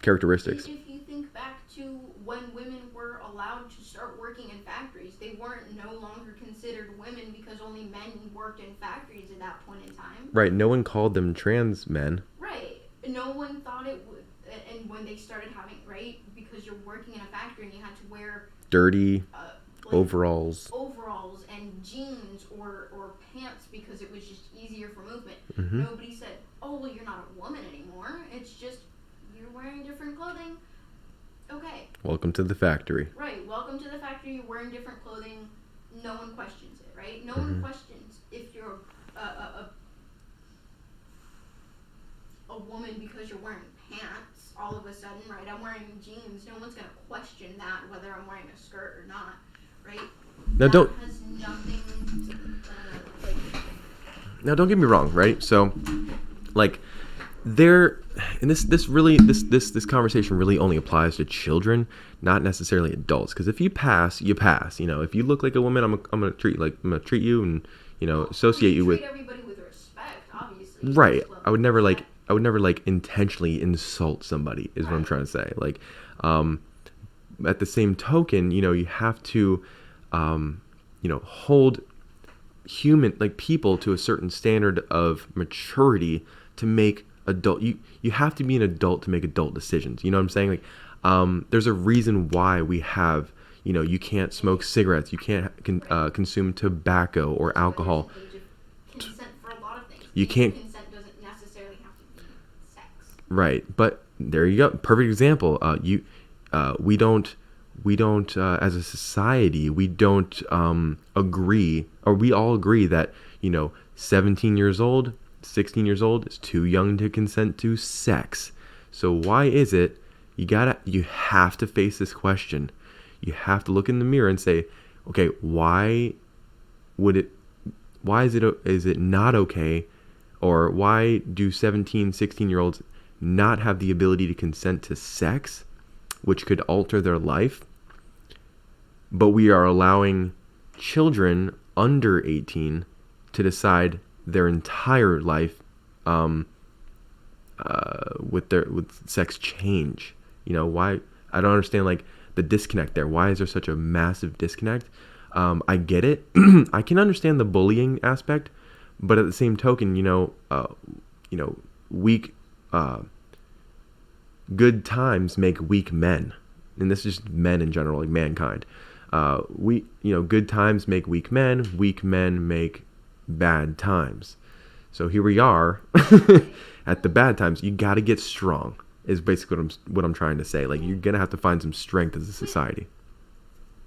characteristics. If you think back to when women were allowed to start working in factories, they weren't no longer considered women because only men worked in factories at that point in time. Right. No one called them trans men. Right. No one thought it would, and when they started having, right, because because you're working in a factory and you had to wear Dirty like overalls. overalls and jeans or pants because it was just easier for movement. Mm-hmm. Nobody said, oh, well, you're not a woman anymore. It's just you're wearing different clothing. Okay. Welcome to the factory. Right. Welcome to the factory. You're wearing different clothing. No one questions it, right? No Mm-hmm. one questions if you're a woman because you're wearing pants all of a sudden, right? I'm wearing jeans. No one's going to question that, whether I'm wearing a skirt or not, right? Now that don't has nothing to, now don't get me wrong, right? So, like, there, and this conversation really only applies to children, not necessarily adults. Because if you pass, you pass. You know, if you look like a woman, I'm gonna treat you and associate you with. Treat everybody with respect, obviously. Right. Well, I would never like intentionally insult somebody is what I'm trying to say. Like, at the same token, you have to, hold people to a certain standard of maturity to make you have to be an adult to make adult decisions. You know what I'm saying? Like, there's a reason why we have, you can't smoke cigarettes, you can't consume tobacco or alcohol. Consent for a lot of things. You can't. Consent doesn't necessarily have to be sex. Right, but there you go. Perfect example. We don't as a society, we don't agree, or we all agree that 17 years old, 16 years old is too young to consent to sex. So why is it you have to face this question? You have to look in the mirror and say, okay, why is it not okay, or why do 17, 16-year-olds not have the ability to consent to sex, which could alter their life, but we are allowing children under 18 to decide their entire life with sex change? Why? I don't understand, like, the disconnect there. Why is there such a massive disconnect? I get it. I can understand the bullying aspect, but at the same token, good times make weak men, and this is just men in general, like mankind. Good times make weak men make bad times. So here we are at the bad times. You got to get strong is basically what I'm trying to say. Like, you're gonna have to find some strength as a society.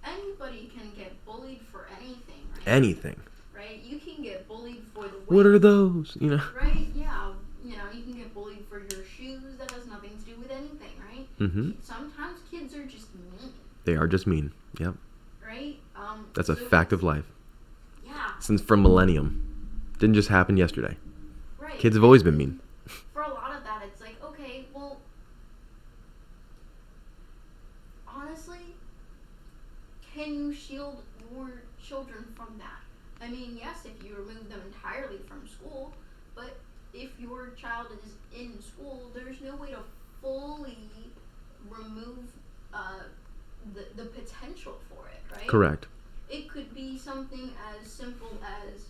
Anybody can get bullied for anything, right? Anything. Right? You can get bullied for the way. What are those? Right? Yeah. You can get bullied for your shoes. That has nothing to do with anything, right? Mm-hmm. Sometimes kids are just mean. They are just mean. Yep. Right? That's a fact of life. Yeah. Since from millennium. Didn't just happen yesterday. Right. Kids have always been mean. For a lot of that, it's like, okay, well, honestly, can you shield your children from that? I mean, yes, if you remove them entirely from school, but if your child is in school, there's no way to fully remove the potential for it, right? Correct. It could be something as simple as,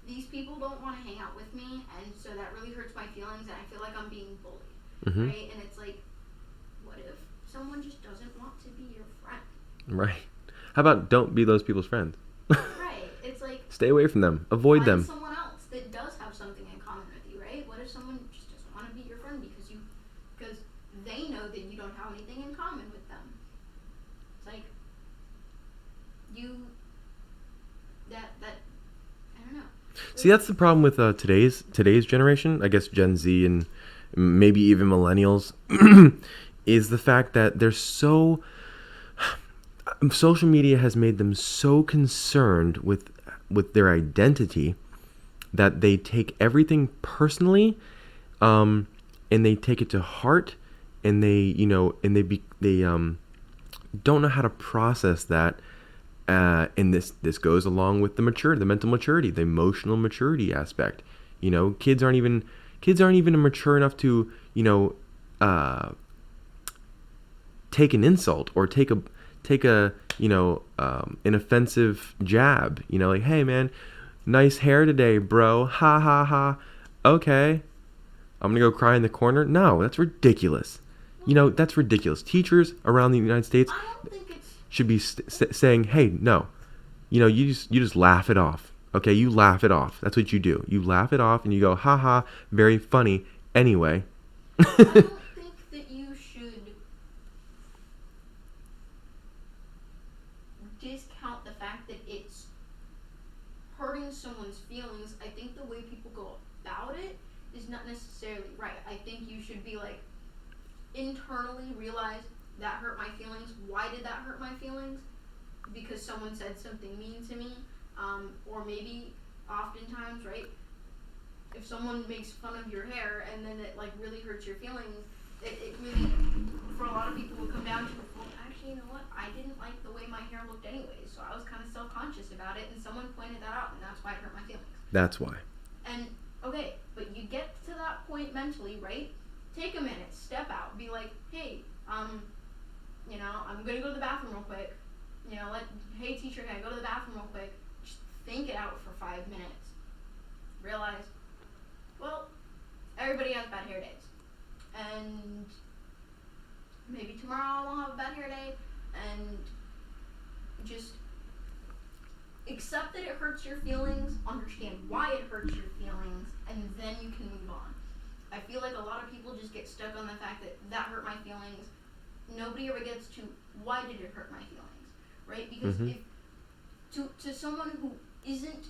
these people don't want to hang out with me, and so that really hurts my feelings, and I feel like I'm being bullied, Mm-hmm. right? And it's like, what if someone just doesn't want to be your friend? Right. How about don't be those people's friends? Right. It's like, Stay away from them. Avoid find them. someone else that does have something in common with you, right? What if someone just doesn't want to be your friend because they know that you don't have anything in common with them? It's like, I don't know. See, that's the problem with today's generation, I guess Gen Z and maybe even millennials, is the fact that they're so... Social media has made them so concerned with their identity that they take everything personally, and they take it to heart, and they don't know how to process that. And this goes along with the mental maturity, the emotional maturity aspect. Kids aren't even mature enough to take an insult or take a an offensive jab. Like, hey man, nice hair today, bro. Ha ha ha. Okay, I'm gonna go cry in the corner. No, that's ridiculous. That's ridiculous. Teachers around the United States I don't think it's should be saying, hey, no, you just laugh it off. Okay, you laugh it off. That's what you do. You laugh it off and you go, haha, very funny. Anyway. I don't think that you should discount the fact that it's hurting someone's feelings. I think the way people go about it is not necessarily right. I think you should be like, internally realize that hurt my feelings. Why did that hurt my feelings? Because someone said something mean to me. Or maybe oftentimes, right, if someone makes fun of your hair and then it like really hurts your feelings, it really, for a lot of people, will come down to, well, actually, you know what, I didn't like the way my hair looked anyways, so I was kind of self-conscious about it, and someone pointed that out, and that's why it hurt my feelings. That's why. And, okay, but you get to that point mentally, right? Take a minute, step out, be like, hey, I'm gonna go to the bathroom real quick. Hey teacher, can I go to the bathroom real quick? Just think it out for 5 minutes. Realize, well, everybody has bad hair days. And maybe tomorrow I won't have a bad hair day. And just accept that it hurts your feelings, understand why it hurts your feelings, and then you can move on. I feel like a lot of people just get stuck on the fact that hurt my feelings. Nobody ever gets to why did it hurt my feelings, right? Because if to someone who isn't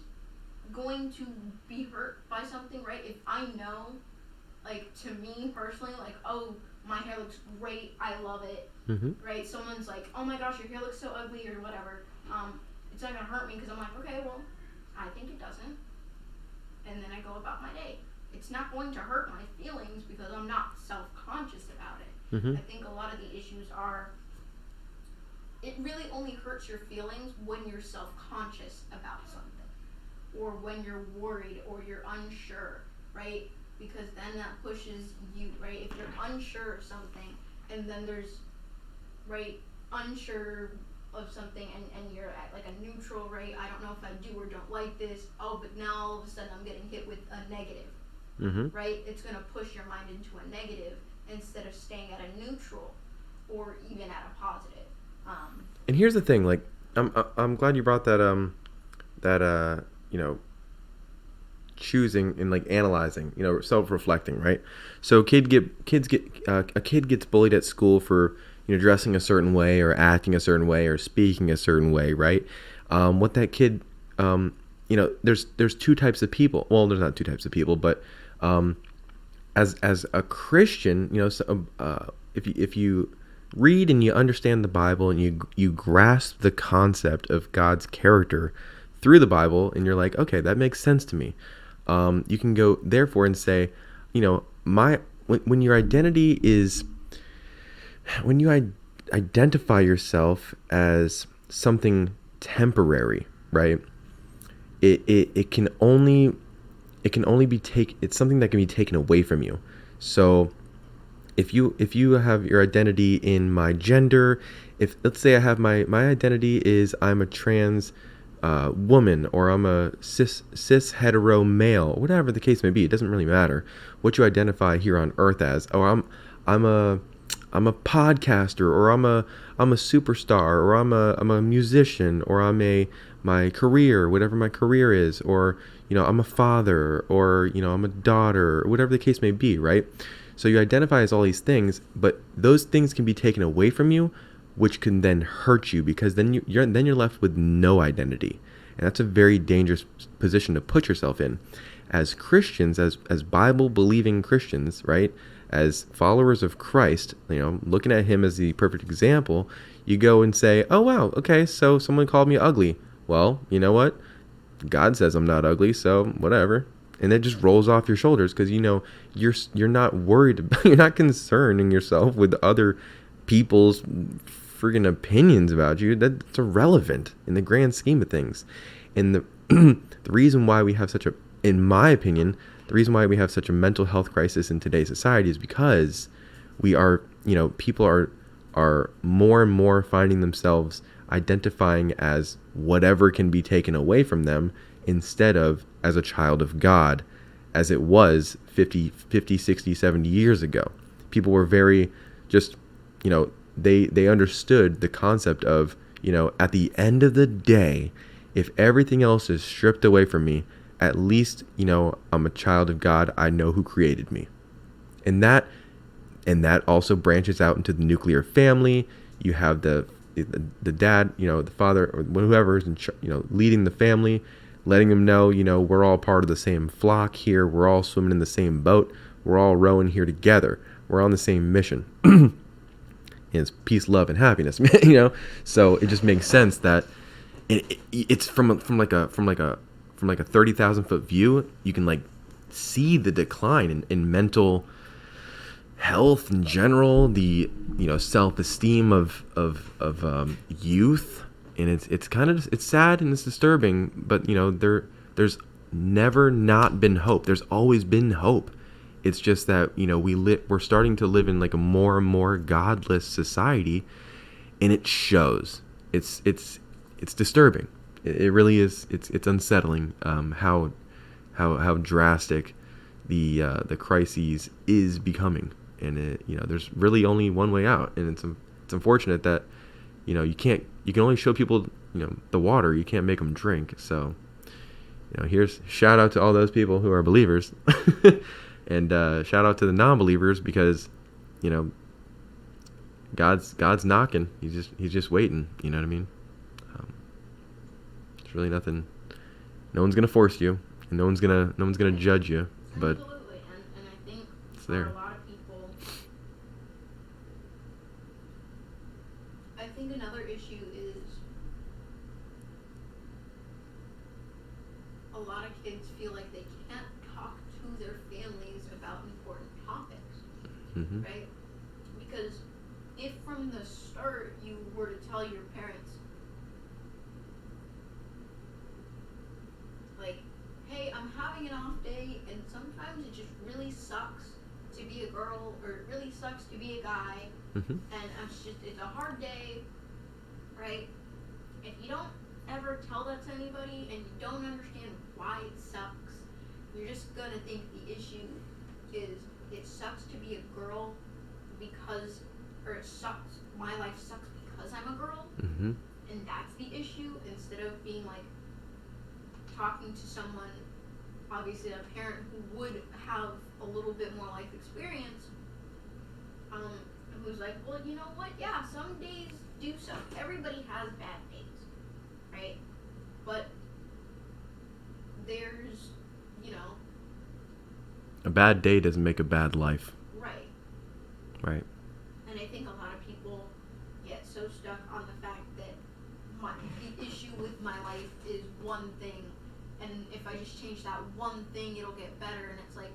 going to be hurt by something, right? If I know, like to me personally, like, oh, my hair looks great, I love it, right? Someone's like, oh my gosh, your hair looks so ugly or whatever. It's not gonna hurt me because I'm like, okay, well, I think it doesn't, and then I go about my day. It's not going to hurt my feelings because I'm not self-conscious about it. I think a lot of the issues are, it really only hurts your feelings when you're self-conscious about something, or when you're worried or you're unsure, right? Because then that pushes you, right? If you're unsure of something, and then there's, right, unsure of something, and you're at like a neutral, right? I don't know if I do or don't like this. Oh, but now all of a sudden I'm getting hit with a negative. Right? It's going to push your mind into a negative instead of staying at a neutral or even at a positive. And here's the thing, like, I'm glad you brought that choosing and like analyzing, self-reflecting, right? So a kid gets bullied at school for dressing a certain way or acting a certain way or speaking a certain way, right? What that kid, there's two types of people. Well, there's not two types of people, but as a Christian, if you read and you understand the Bible and you grasp the concept of God's character through the Bible, and you're like, okay, that makes sense to me. You can go therefore and say, when your identity is, when you identify yourself as something temporary, right? It can only be it's something that can be taken away from you. So if you have your identity in my gender, if let's say I have my identity is I'm a trans woman, or I'm a cis hetero male, whatever the case may be, it doesn't really matter what you identify here on earth as. Oh, I'm a podcaster, or I'm a superstar, or I'm a musician, or my career, whatever my career is, or I'm a father, or I'm a daughter, or whatever the case may be, right? So you identify as all these things, but those things can be taken away from you, which can then hurt you, because then you're left with no identity, and that's a very dangerous position to put yourself in. As Christians, as Bible believing Christians, right? As followers of Christ, looking at him as the perfect example, you go and say, oh wow, okay, so someone called me ugly. Well, you know what? God says I'm not ugly, so whatever. And it just rolls off your shoulders, because you're not worried, you're not concerning yourself with other people's friggin' opinions about you. That's irrelevant in the grand scheme of things. And the reason why we have in my opinion, the reason why we have such a mental health crisis in today's society is because we are, people are more and more finding themselves identifying as whatever can be taken away from them, instead of as a child of God, as it was 50, 60, 70 years ago. People were very just, they understood the concept of, at the end of the day, if everything else is stripped away from me, at least, I'm a child of God. I know who created me. And that also branches out into the nuclear family. You have the dad, the father, or whoever is leading the family, letting them know, we're all part of the same flock here. We're all swimming in the same boat. We're all rowing here together. We're on the same mission. And it's peace, love, and happiness. So it just makes sense that it's from like a 30,000 foot view. You can like see the decline in mental health in general, the self-esteem of youth, and it's kind of, it's sad and it's disturbing, but there's never not been hope. There's always been hope. It's just that we're starting to live in like a more and more godless society, and it shows. It's disturbing. It really is. It's unsettling how drastic the crises is becoming. And there's really only one way out, and it's unfortunate that you can only show people the water. You can't make them drink. So here's shout out to all those people who are believers, and shout out to the non-believers, because God's knocking. He's just waiting. You know what I mean? There's really nothing. No one's gonna force you, and no one's gonna judge you. But Absolutely, and I think it's for there. a lot of people, I think another issue is a lot of kids feel like they can't talk to their families about important topics, Mm-hmm. right? Because if from the start you were to tell your parents, like, hey, I'm having an off day, and sometimes it just really sucks to be a girl, or it really sucks to be a guy, Mm-hmm. and it's a hard day, right? If you don't ever tell that to anybody, and you don't understand why it sucks, you're just gonna think the issue is it sucks to be a girl because, or it sucks, my life sucks because I'm a girl, Mm-hmm. and that's the issue, instead of being like talking to someone, obviously a parent who would have a little bit more life experience, who's like, well, you know what, yeah, some days do suck. Everybody has bad days, right? But there's, A bad day doesn't make a bad life. right. Right. And I think a lot of people get so stuck on the fact that the issue with my life is one thing, and if I just change that one thing, it'll get better. And it's like,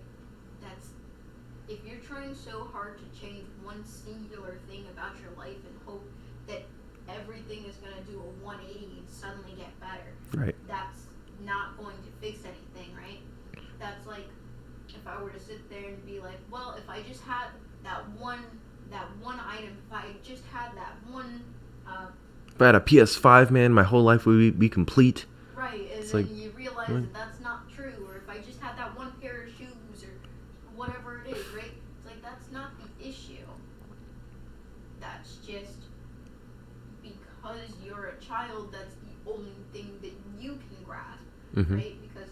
if you're trying so hard to change one singular thing about your life and hope that everything is going to do a 180 and suddenly get better, Right. that's not going to fix anything, right? That's like if I were to sit there and be like, well, if I just had that one item, if I just had that one, If I had a PS5, man, my whole life would be complete. right, and It's then like, you realize what? that that's not true, or if I just had that one pair of shoes, or whatever it is, right? It's like, that's not the issue. That's just because you're a child, that's the only thing that you can grasp, Mm-hmm. right? Because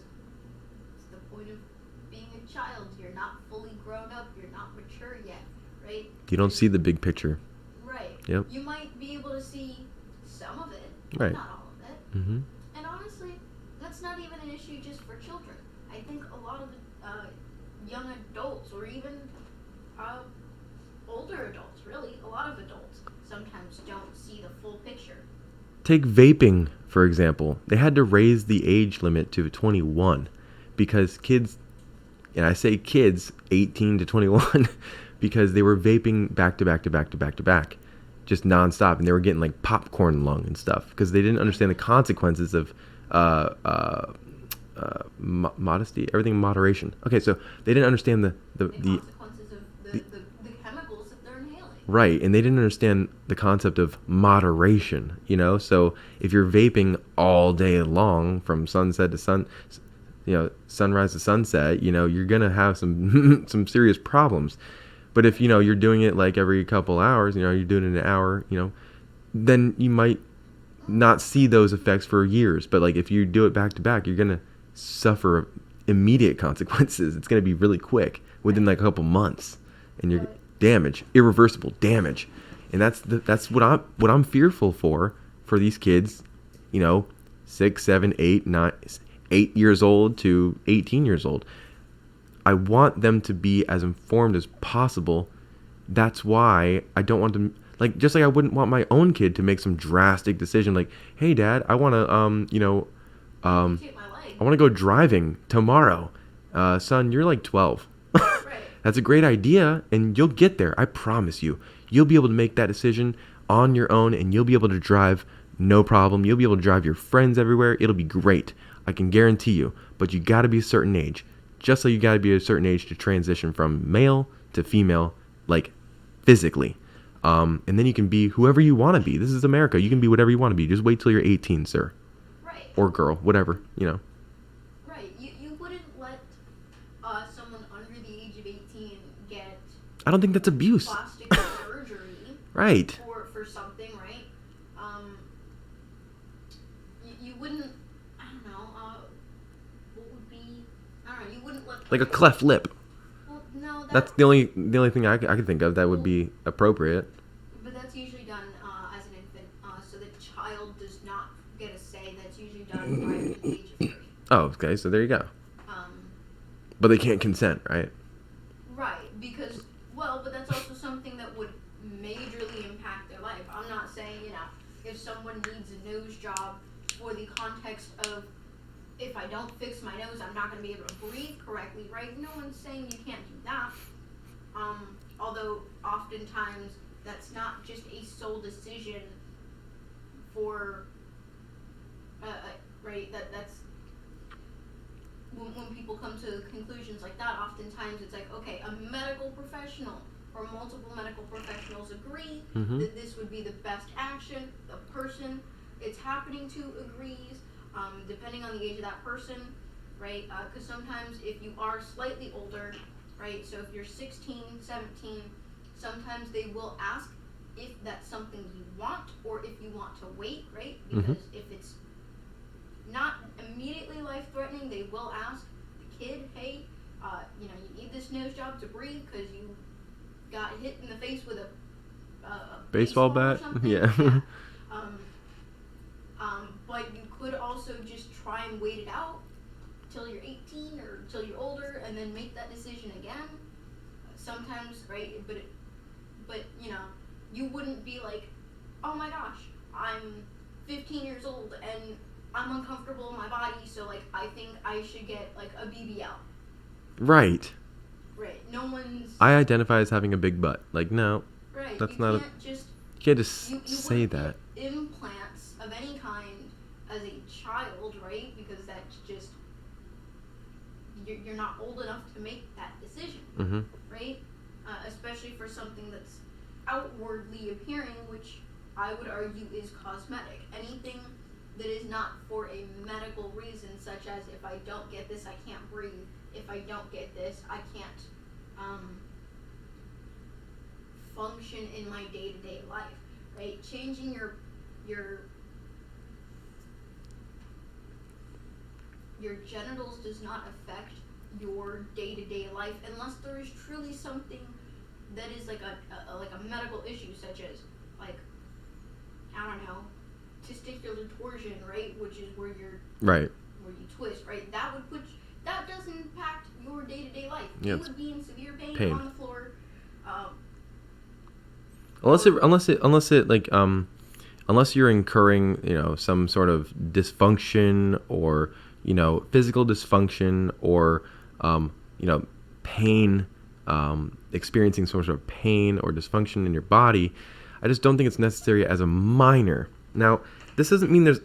it's the point of being a child. You're not fully grown up. You're not mature yet, right? You don't see the big picture. Right. Yep. You might be able to see some of it, but Right. not all of it. Mm-hmm. And honestly, that's not even an issue just for children. I think a lot of young adults, or even older adults, really, a lot of adults sometimes don't see the full picture. Take vaping, for example. They had to raise the age limit to 21 because kids, and I say kids, 18 to 21, because they were vaping back to back to back to back to back, just nonstop, and they were getting like popcorn lung and stuff because they didn't understand the consequences of modesty, everything in moderation. Okay, so they didn't understand the consequences of the chemicals that they're inhaling. right, and they didn't understand the concept of moderation, So if you're vaping all day long from sunset to sunrise to sunset, you're gonna have some some serious problems. But if, you're doing it like every couple hours, you're doing it an hour, then you might not see those effects for years. But like if you do it back to back, you're going to suffer immediate consequences. It's going to be really quick within like a couple months, and you're irreversible damage. And that's what I'm fearful for these kids, 6, 7, 8, 9, 8 years old to 18 years old. I want them to be as informed as possible. That's why I don't want them, like, just like I wouldn't want my own kid to make some drastic decision like, hey dad, I want to I want to go driving tomorrow. Son, you're like 12. Right. That's a great idea, and you'll get there. I promise you. You'll be able to make that decision on your own, and you'll be able to drive no problem. You'll be able to drive your friends everywhere. It'll be great. I can guarantee you. But you got to be a certain age. Just like you got to be a certain age to transition from male to female, like physically. And then you can be whoever you want to be. This is America. You can be whatever you want to be. Just wait till you're 18, sir. Right. Or girl, whatever, Right. You wouldn't let someone under the age of 18 get I don't think that's abuse. plastic surgery. Right. For something, right? You wouldn't, I don't know, what would be, I don't know, you wouldn't let... Like a cleft lip. Well, no, That's the only thing I could think of that would be appropriate. But that's usually done as an infant, so the child does not get a say. That's usually done by the age of 3. Oh, okay, so there you go. But they can't consent, right? Right, because, well, but that's also something that would majorly impact their life. I'm not saying, if someone needs a nose job for the context of, if I don't fix my nose, I'm not going to be able to breathe correctly, right? No one's saying you can't do that. Although, oftentimes, that's not just a sole decision for, right, that's, when people come to conclusions like that, oftentimes it's like, okay, a medical professional or multiple medical professionals agree that this would be the best action. The person it's happening to agrees, depending on the age of that person, right? Because sometimes if you are slightly older, right, so if you're 16, 17, sometimes they will ask if that's something you want or if you want to wait, right? Because if it's not immediately life-threatening, they will ask the kid, hey, you need this nose job to breathe because you got hit in the face with a baseball bat? or something. Yeah. But you could also just try and wait it out till you're 18 or till you're older and then make that decision again. Sometimes, right, but you wouldn't be like, oh my gosh, I'm 15 years old and I'm uncomfortable in my body, so like I think I should get like a BBL. Right. Right. No one's. I identify as having a big butt. Like, no. Right. That's you not can't just. You can't just You say wouldn't that. get implants of any kind as a child, right? Because that's just you're not old enough to make that decision, right? Especially for something that's outwardly appearing, which I would argue is cosmetic. Anything that is not for a medical reason, such as if I don't get this, I can't breathe. If I don't get this, I can't function in my day-to-day life, right? Changing your genitals does not affect your day-to-day life unless there is truly something that is like a medical issue, such as like, I don't know, testicular torsion, right? Which is where Right. where you twist, right? That does impact your day-to-day life. Yeah, You would be in severe pain on the floor. Unless you're incurring, some sort of dysfunction or, physical dysfunction or, pain, experiencing some sort of pain or dysfunction in your body, I just don't think it's necessary as a minor. Now, this doesn't mean there's,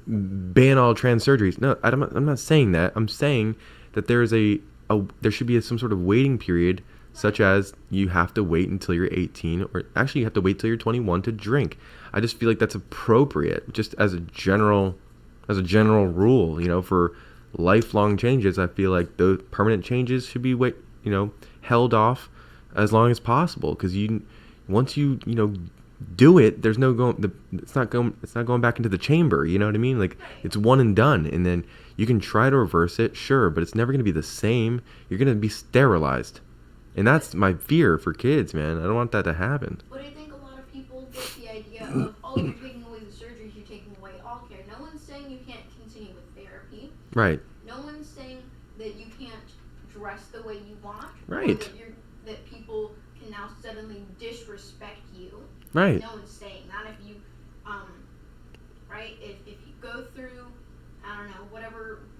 ban all trans surgeries. No, I'm not saying that. I'm saying that there is there should be some sort of waiting period, such as you have to wait until you're 18, or actually you have to wait till you're 21 to drink. I just feel like that's appropriate, just as a general rule. For lifelong changes, I feel like those permanent changes should be held off as long as possible, because once you do it, there's no going. It's not going back into the chamber. You know what I mean? Like, it's one and done, and then you can try to reverse it, sure, but it's never going to be the same. You're going to be sterilized, and that's my fear for kids, man. I don't want that to happen. But I think a lot of people get the idea of, oh, you're taking away the surgeries, you're taking away all care. No one's saying you can't continue with therapy. Right. No one's saying that you can't dress the way you want. Right. Or that people can now suddenly disrespect you. Right. No one's saying that. If you, right, if you go through, I don't know,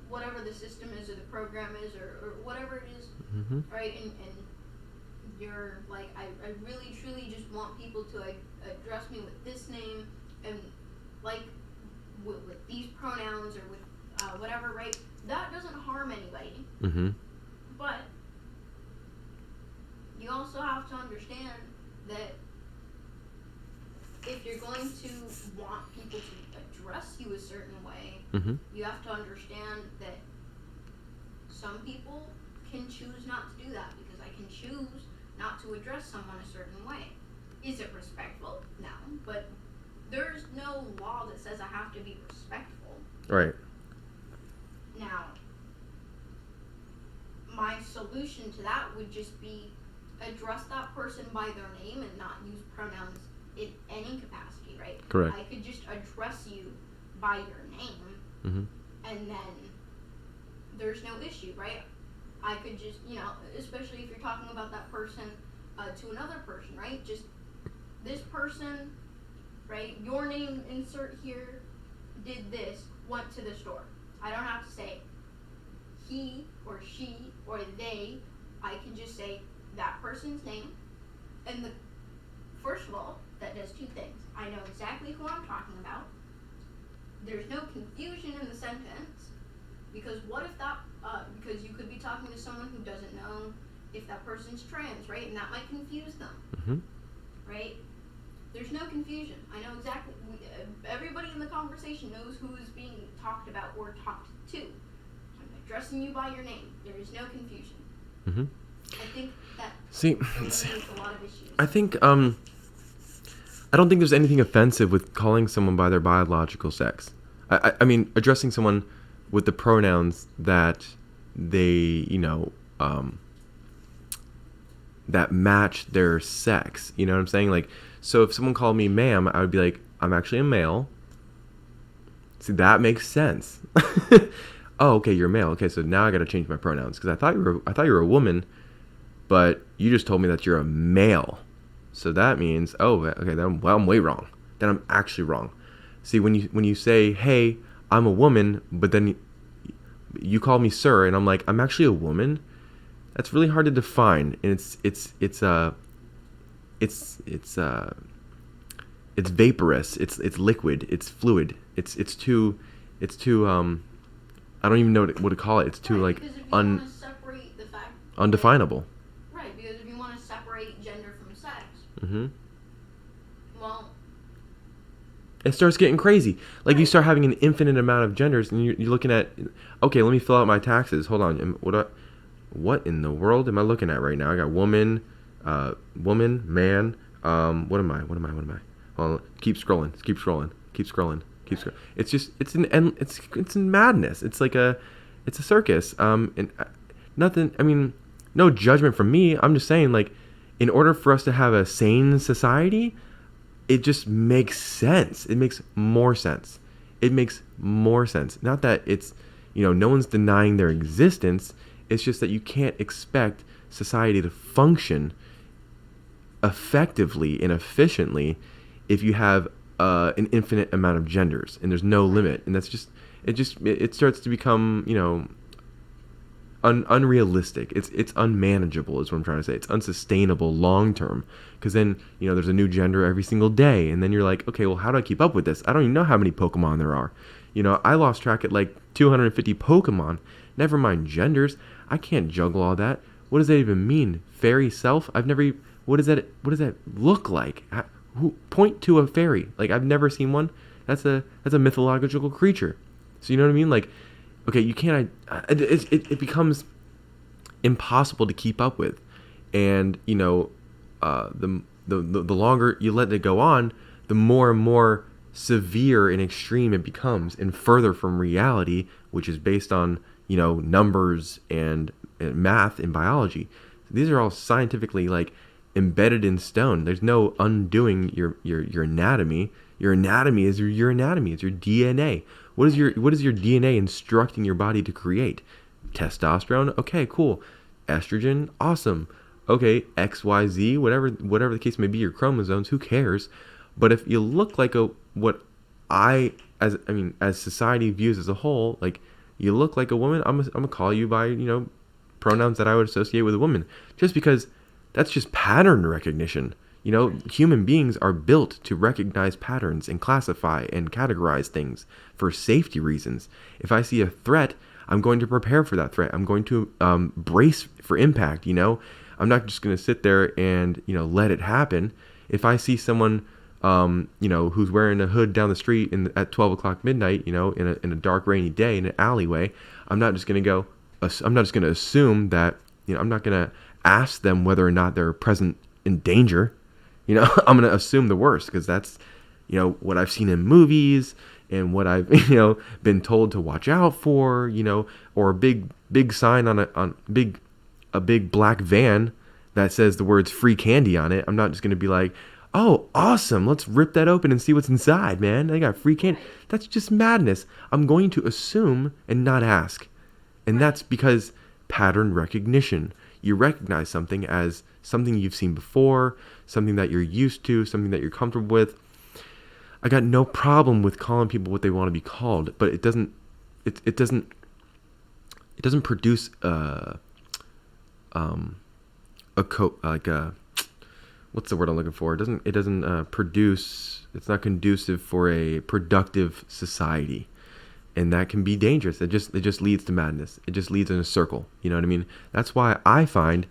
whatever the system is or the program is or whatever it is, Mm-hmm. right, and you're like, I really truly just want people to address me with this name and like with these pronouns or with whatever, right? That doesn't harm anybody. Mm-hmm. But you also have to understand that if you're going to want people to address you a certain way, Mm-hmm. you have to understand that some people can choose not to do that, because I can choose not to address someone a certain way. Is it respectful? No. But there's no law that says I have to be respectful. Right. Now, my solution to that would just be address that person by their name and not use pronouns in any capacity, right? Correct. I could just address you by your name, Mm-hmm. and then there's no issue, right? I could just, especially if you're talking about that person to another person, right? Just this person, right? Your name, insert here, did this, went to the store. I don't have to say he or she or they. I can just say that person's name. And first of all, that does two things. I know exactly who I'm talking about. There's no confusion in the sentence, because what if that, because you could be talking to someone who doesn't know if that person's trans, right? And that might confuse them, Mm-hmm. right? There's no confusion. I know exactly, everybody in the conversation knows who is being talked about or talked to. I'm addressing you by your name. There is no confusion. Mm-hmm. I think that eliminates a lot of issues. I think I don't think there's anything offensive with calling someone by their biological sex. I mean, addressing someone with the pronouns that they, that match their sex. You know what I'm saying? Like, so if someone called me ma'am, I would be like, I'm actually a male. See, that makes sense. Oh, okay, you're a male. Okay, so now I got to change my pronouns, because I thought you were a woman, but you just told me that you're a male. So that means, oh, okay, then, well, I'm way wrong. Then I'm actually wrong. See, when you say, hey, I'm a woman, but then you call me sir, and I'm like, I'm actually a woman, that's really hard to define, and it's vaporous, it's liquid, it's fluid, it's too I don't even know what to call it. It's too Right, like because if you want to separate the fact undefinable. Right, because if you want to separate gender from sex, Mm-hmm. well, It starts getting crazy. Like, you Right. start having an infinite amount of genders, and you're looking at, okay, let me fill out my taxes. Hold on, what in the world am I looking at right now? I got woman, man. What am I? Well, keep scrolling. It's in madness. It's like it's a circus. And nothing. I mean, no judgment from me. I'm just saying, like, in order for us to have a sane society, it just makes sense. It makes more sense. Not that it's, no one's denying their existence. It's just that you can't expect society to function effectively and efficiently if you have an infinite amount of genders and there's no limit. And that's just, it starts to become, unrealistic. It's unmanageable is what I'm trying to say. It's unsustainable long term, because then there's a new gender every single day, and then you're like, okay, well, how do I keep up with this? I don't even know how many Pokemon there are. I lost track at like 250 Pokemon. Never mind genders. I can't juggle all that. What does that even mean? Fairy self? What does that look like? Point to a fairy. Like, I've never seen one. That's a mythological creature. So you know what I mean? Like, okay, you can't. It becomes impossible to keep up with. And the longer you let it go on, the more and more severe and extreme it becomes, and further from reality, which is based on numbers and math and biology. These are all scientifically embedded in stone. There's no undoing your anatomy. Your anatomy is your anatomy. It's your DNA. What is your DNA instructing your body to create? Testosterone. Okay, cool. Estrogen. Awesome. Okay, XYZ. Whatever the case may be, your chromosomes. Who cares? But if you look like as society views as a whole, you look like a woman, I'm gonna call you by pronouns that I would associate with a woman, just because that's just pattern recognition. Human beings are built to recognize patterns and classify and categorize things for safety reasons. If I see a threat, I'm going to prepare for that threat. I'm going to brace for impact. I'm not just going to sit there and let it happen. If I see someone who's wearing a hood down the street at 12 o'clock midnight, in a dark rainy day in an alleyway, I'm not just going to assume that, I'm not going to ask them whether or not they're present in danger. I'm going to assume the worst, because that's, what I've seen in movies and what I've, been told to watch out for, or a big sign on a big black van that says the words free candy on it. I'm not just going to be like, oh, awesome, let's rip that open and see what's inside, man. They got free candy. That's just madness. I'm going to assume and not ask. And that's because pattern recognition. You recognize something as something you've seen before, something that you're used to, something that you're comfortable with. I got no problem with calling people what they want to be called, but it doesn't produce what's the word I'm looking for? It doesn't produce. It's not conducive for a productive society, and that can be dangerous. It just leads to madness. It just leads in a circle. You know what I mean? That's why I find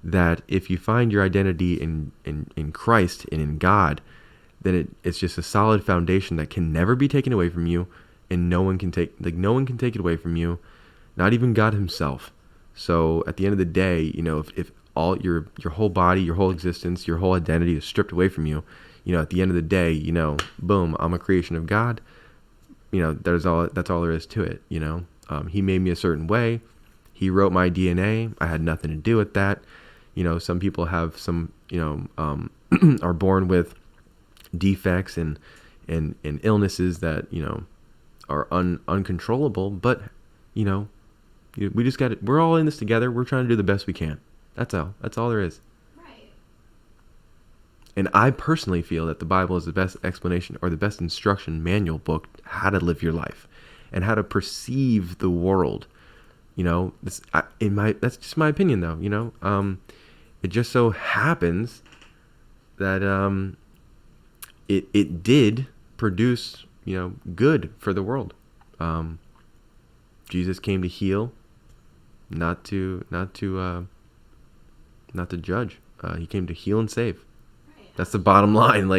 that if you find your identity in Christ and in God, then it's just a solid foundation that can never be taken away from you, and no one can take it away from you, not even God Himself. So at the end of the day, if all your whole body, your whole existence, your whole identity is stripped away from you, at the end of the day, boom, I'm a creation of God. That's all there is to it. He made me a certain way. He wrote my DNA. I had nothing to do with that. Some people have some, are born with defects and illnesses that, are uncontrollable, but, we just got it. We're all in this together. We're trying to do the best we can. That's all there is. Right. And I personally feel that the Bible is the best explanation or the best instruction manual book how to live your life and how to perceive the world. That's just my opinion, though. It just so happens that it did produce, good for the world. Jesus came to heal, not to judge. He came to heal and save. Right. That's the bottom line.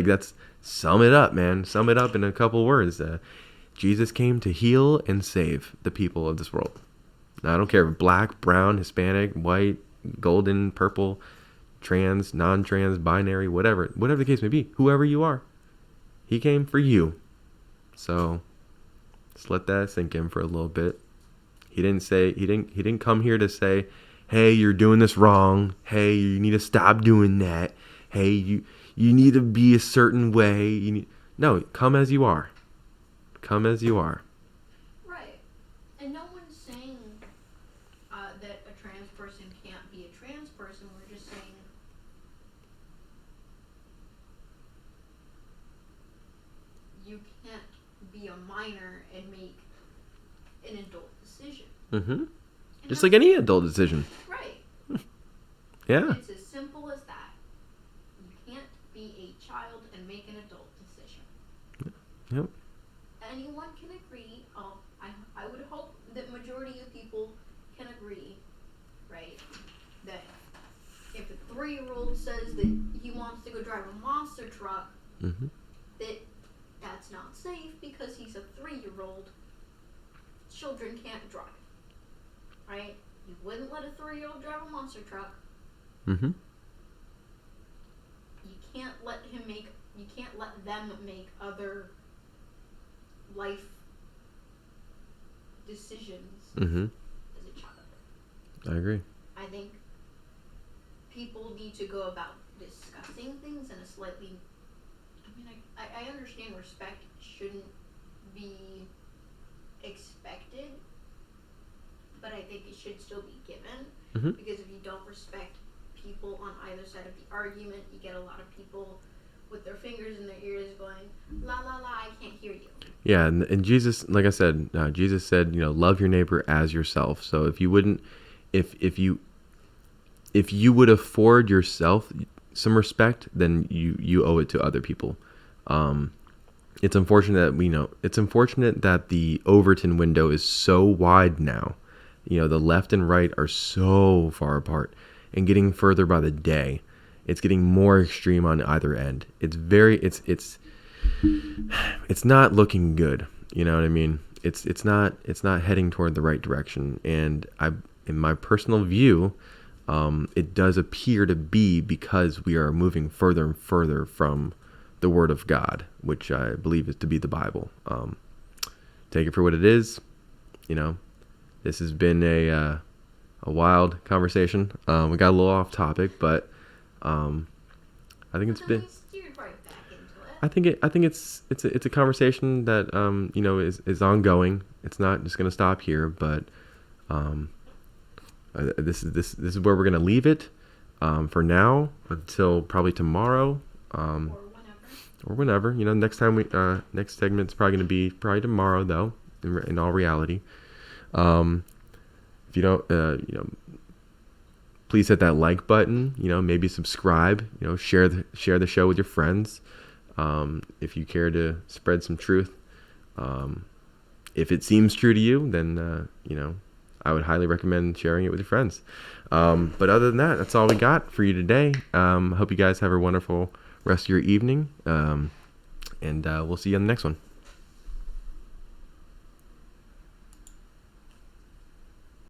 Sum it up, man. Sum it up in a couple words. Jesus came to heal and save the people of this world. Now, I don't care if black, brown, Hispanic, white, golden, purple, trans, non-trans, binary, whatever the case may be, whoever you are, He came for you. So just let that sink in for a little bit. He didn't come here to say, hey, you're doing this wrong. Hey, you need to stop doing that. Hey, you need to be a certain way. No, come as you are. Come as you are. Right. And no one's saying that a trans person can't be a trans person. We're just saying you can't be a minor and make an adult decision. Mm-hmm. Just like any adult decision. Right. Yeah. It's as simple as that. You can't be a child and make an adult decision. Yep. Anyone can agree. I would hope that majority of people can agree, right? That if a 3-year-old says that he wants to go drive a monster truck, Mm-hmm. that's not safe because he's a 3-year-old. Children can't drive, right? You wouldn't let a 3-year-old drive a monster truck. Mm-hmm. You can't let them make other life decisions Mm-hmm. as a child. I agree. I think people need to go about discussing things in a slightly. I mean, I understand respect shouldn't be expected, but I think it should still be given. Mm-hmm. Because if you don't respect people on either side of the argument, you get a lot of people with their fingers in their ears going, la la la, I can't hear you. Yeah, and Jesus, like I said, Jesus said, love your neighbor as yourself. So if you wouldn't, if you would afford yourself some respect, then you owe it to other people. It's unfortunate that the Overton window is so wide now. The left and right are so far apart and getting further by the day. It's getting more extreme on either end. It's not looking good. You know what I mean? It's not heading toward the right direction. And in my personal view, it does appear to be because we are moving further and further from the Word of God, which I believe is to be the Bible. Take it for what it is. This has been a wild conversation. We got a little off topic, but I think it's been. We steered right back into it. I think it's a conversation that is ongoing. It's not just gonna stop here, but this is where we're gonna leave it for now until probably tomorrow. Or whenever. Next time next segment's probably gonna be tomorrow though. In all reality, if you don't, please hit that like button. Maybe subscribe. Share the show with your friends. If you care to spread some truth, if it seems true to you, then I would highly recommend sharing it with your friends. But other than that, that's all we got for you today. Hope you guys have a wonderful rest of your evening, and we'll see you on the next one.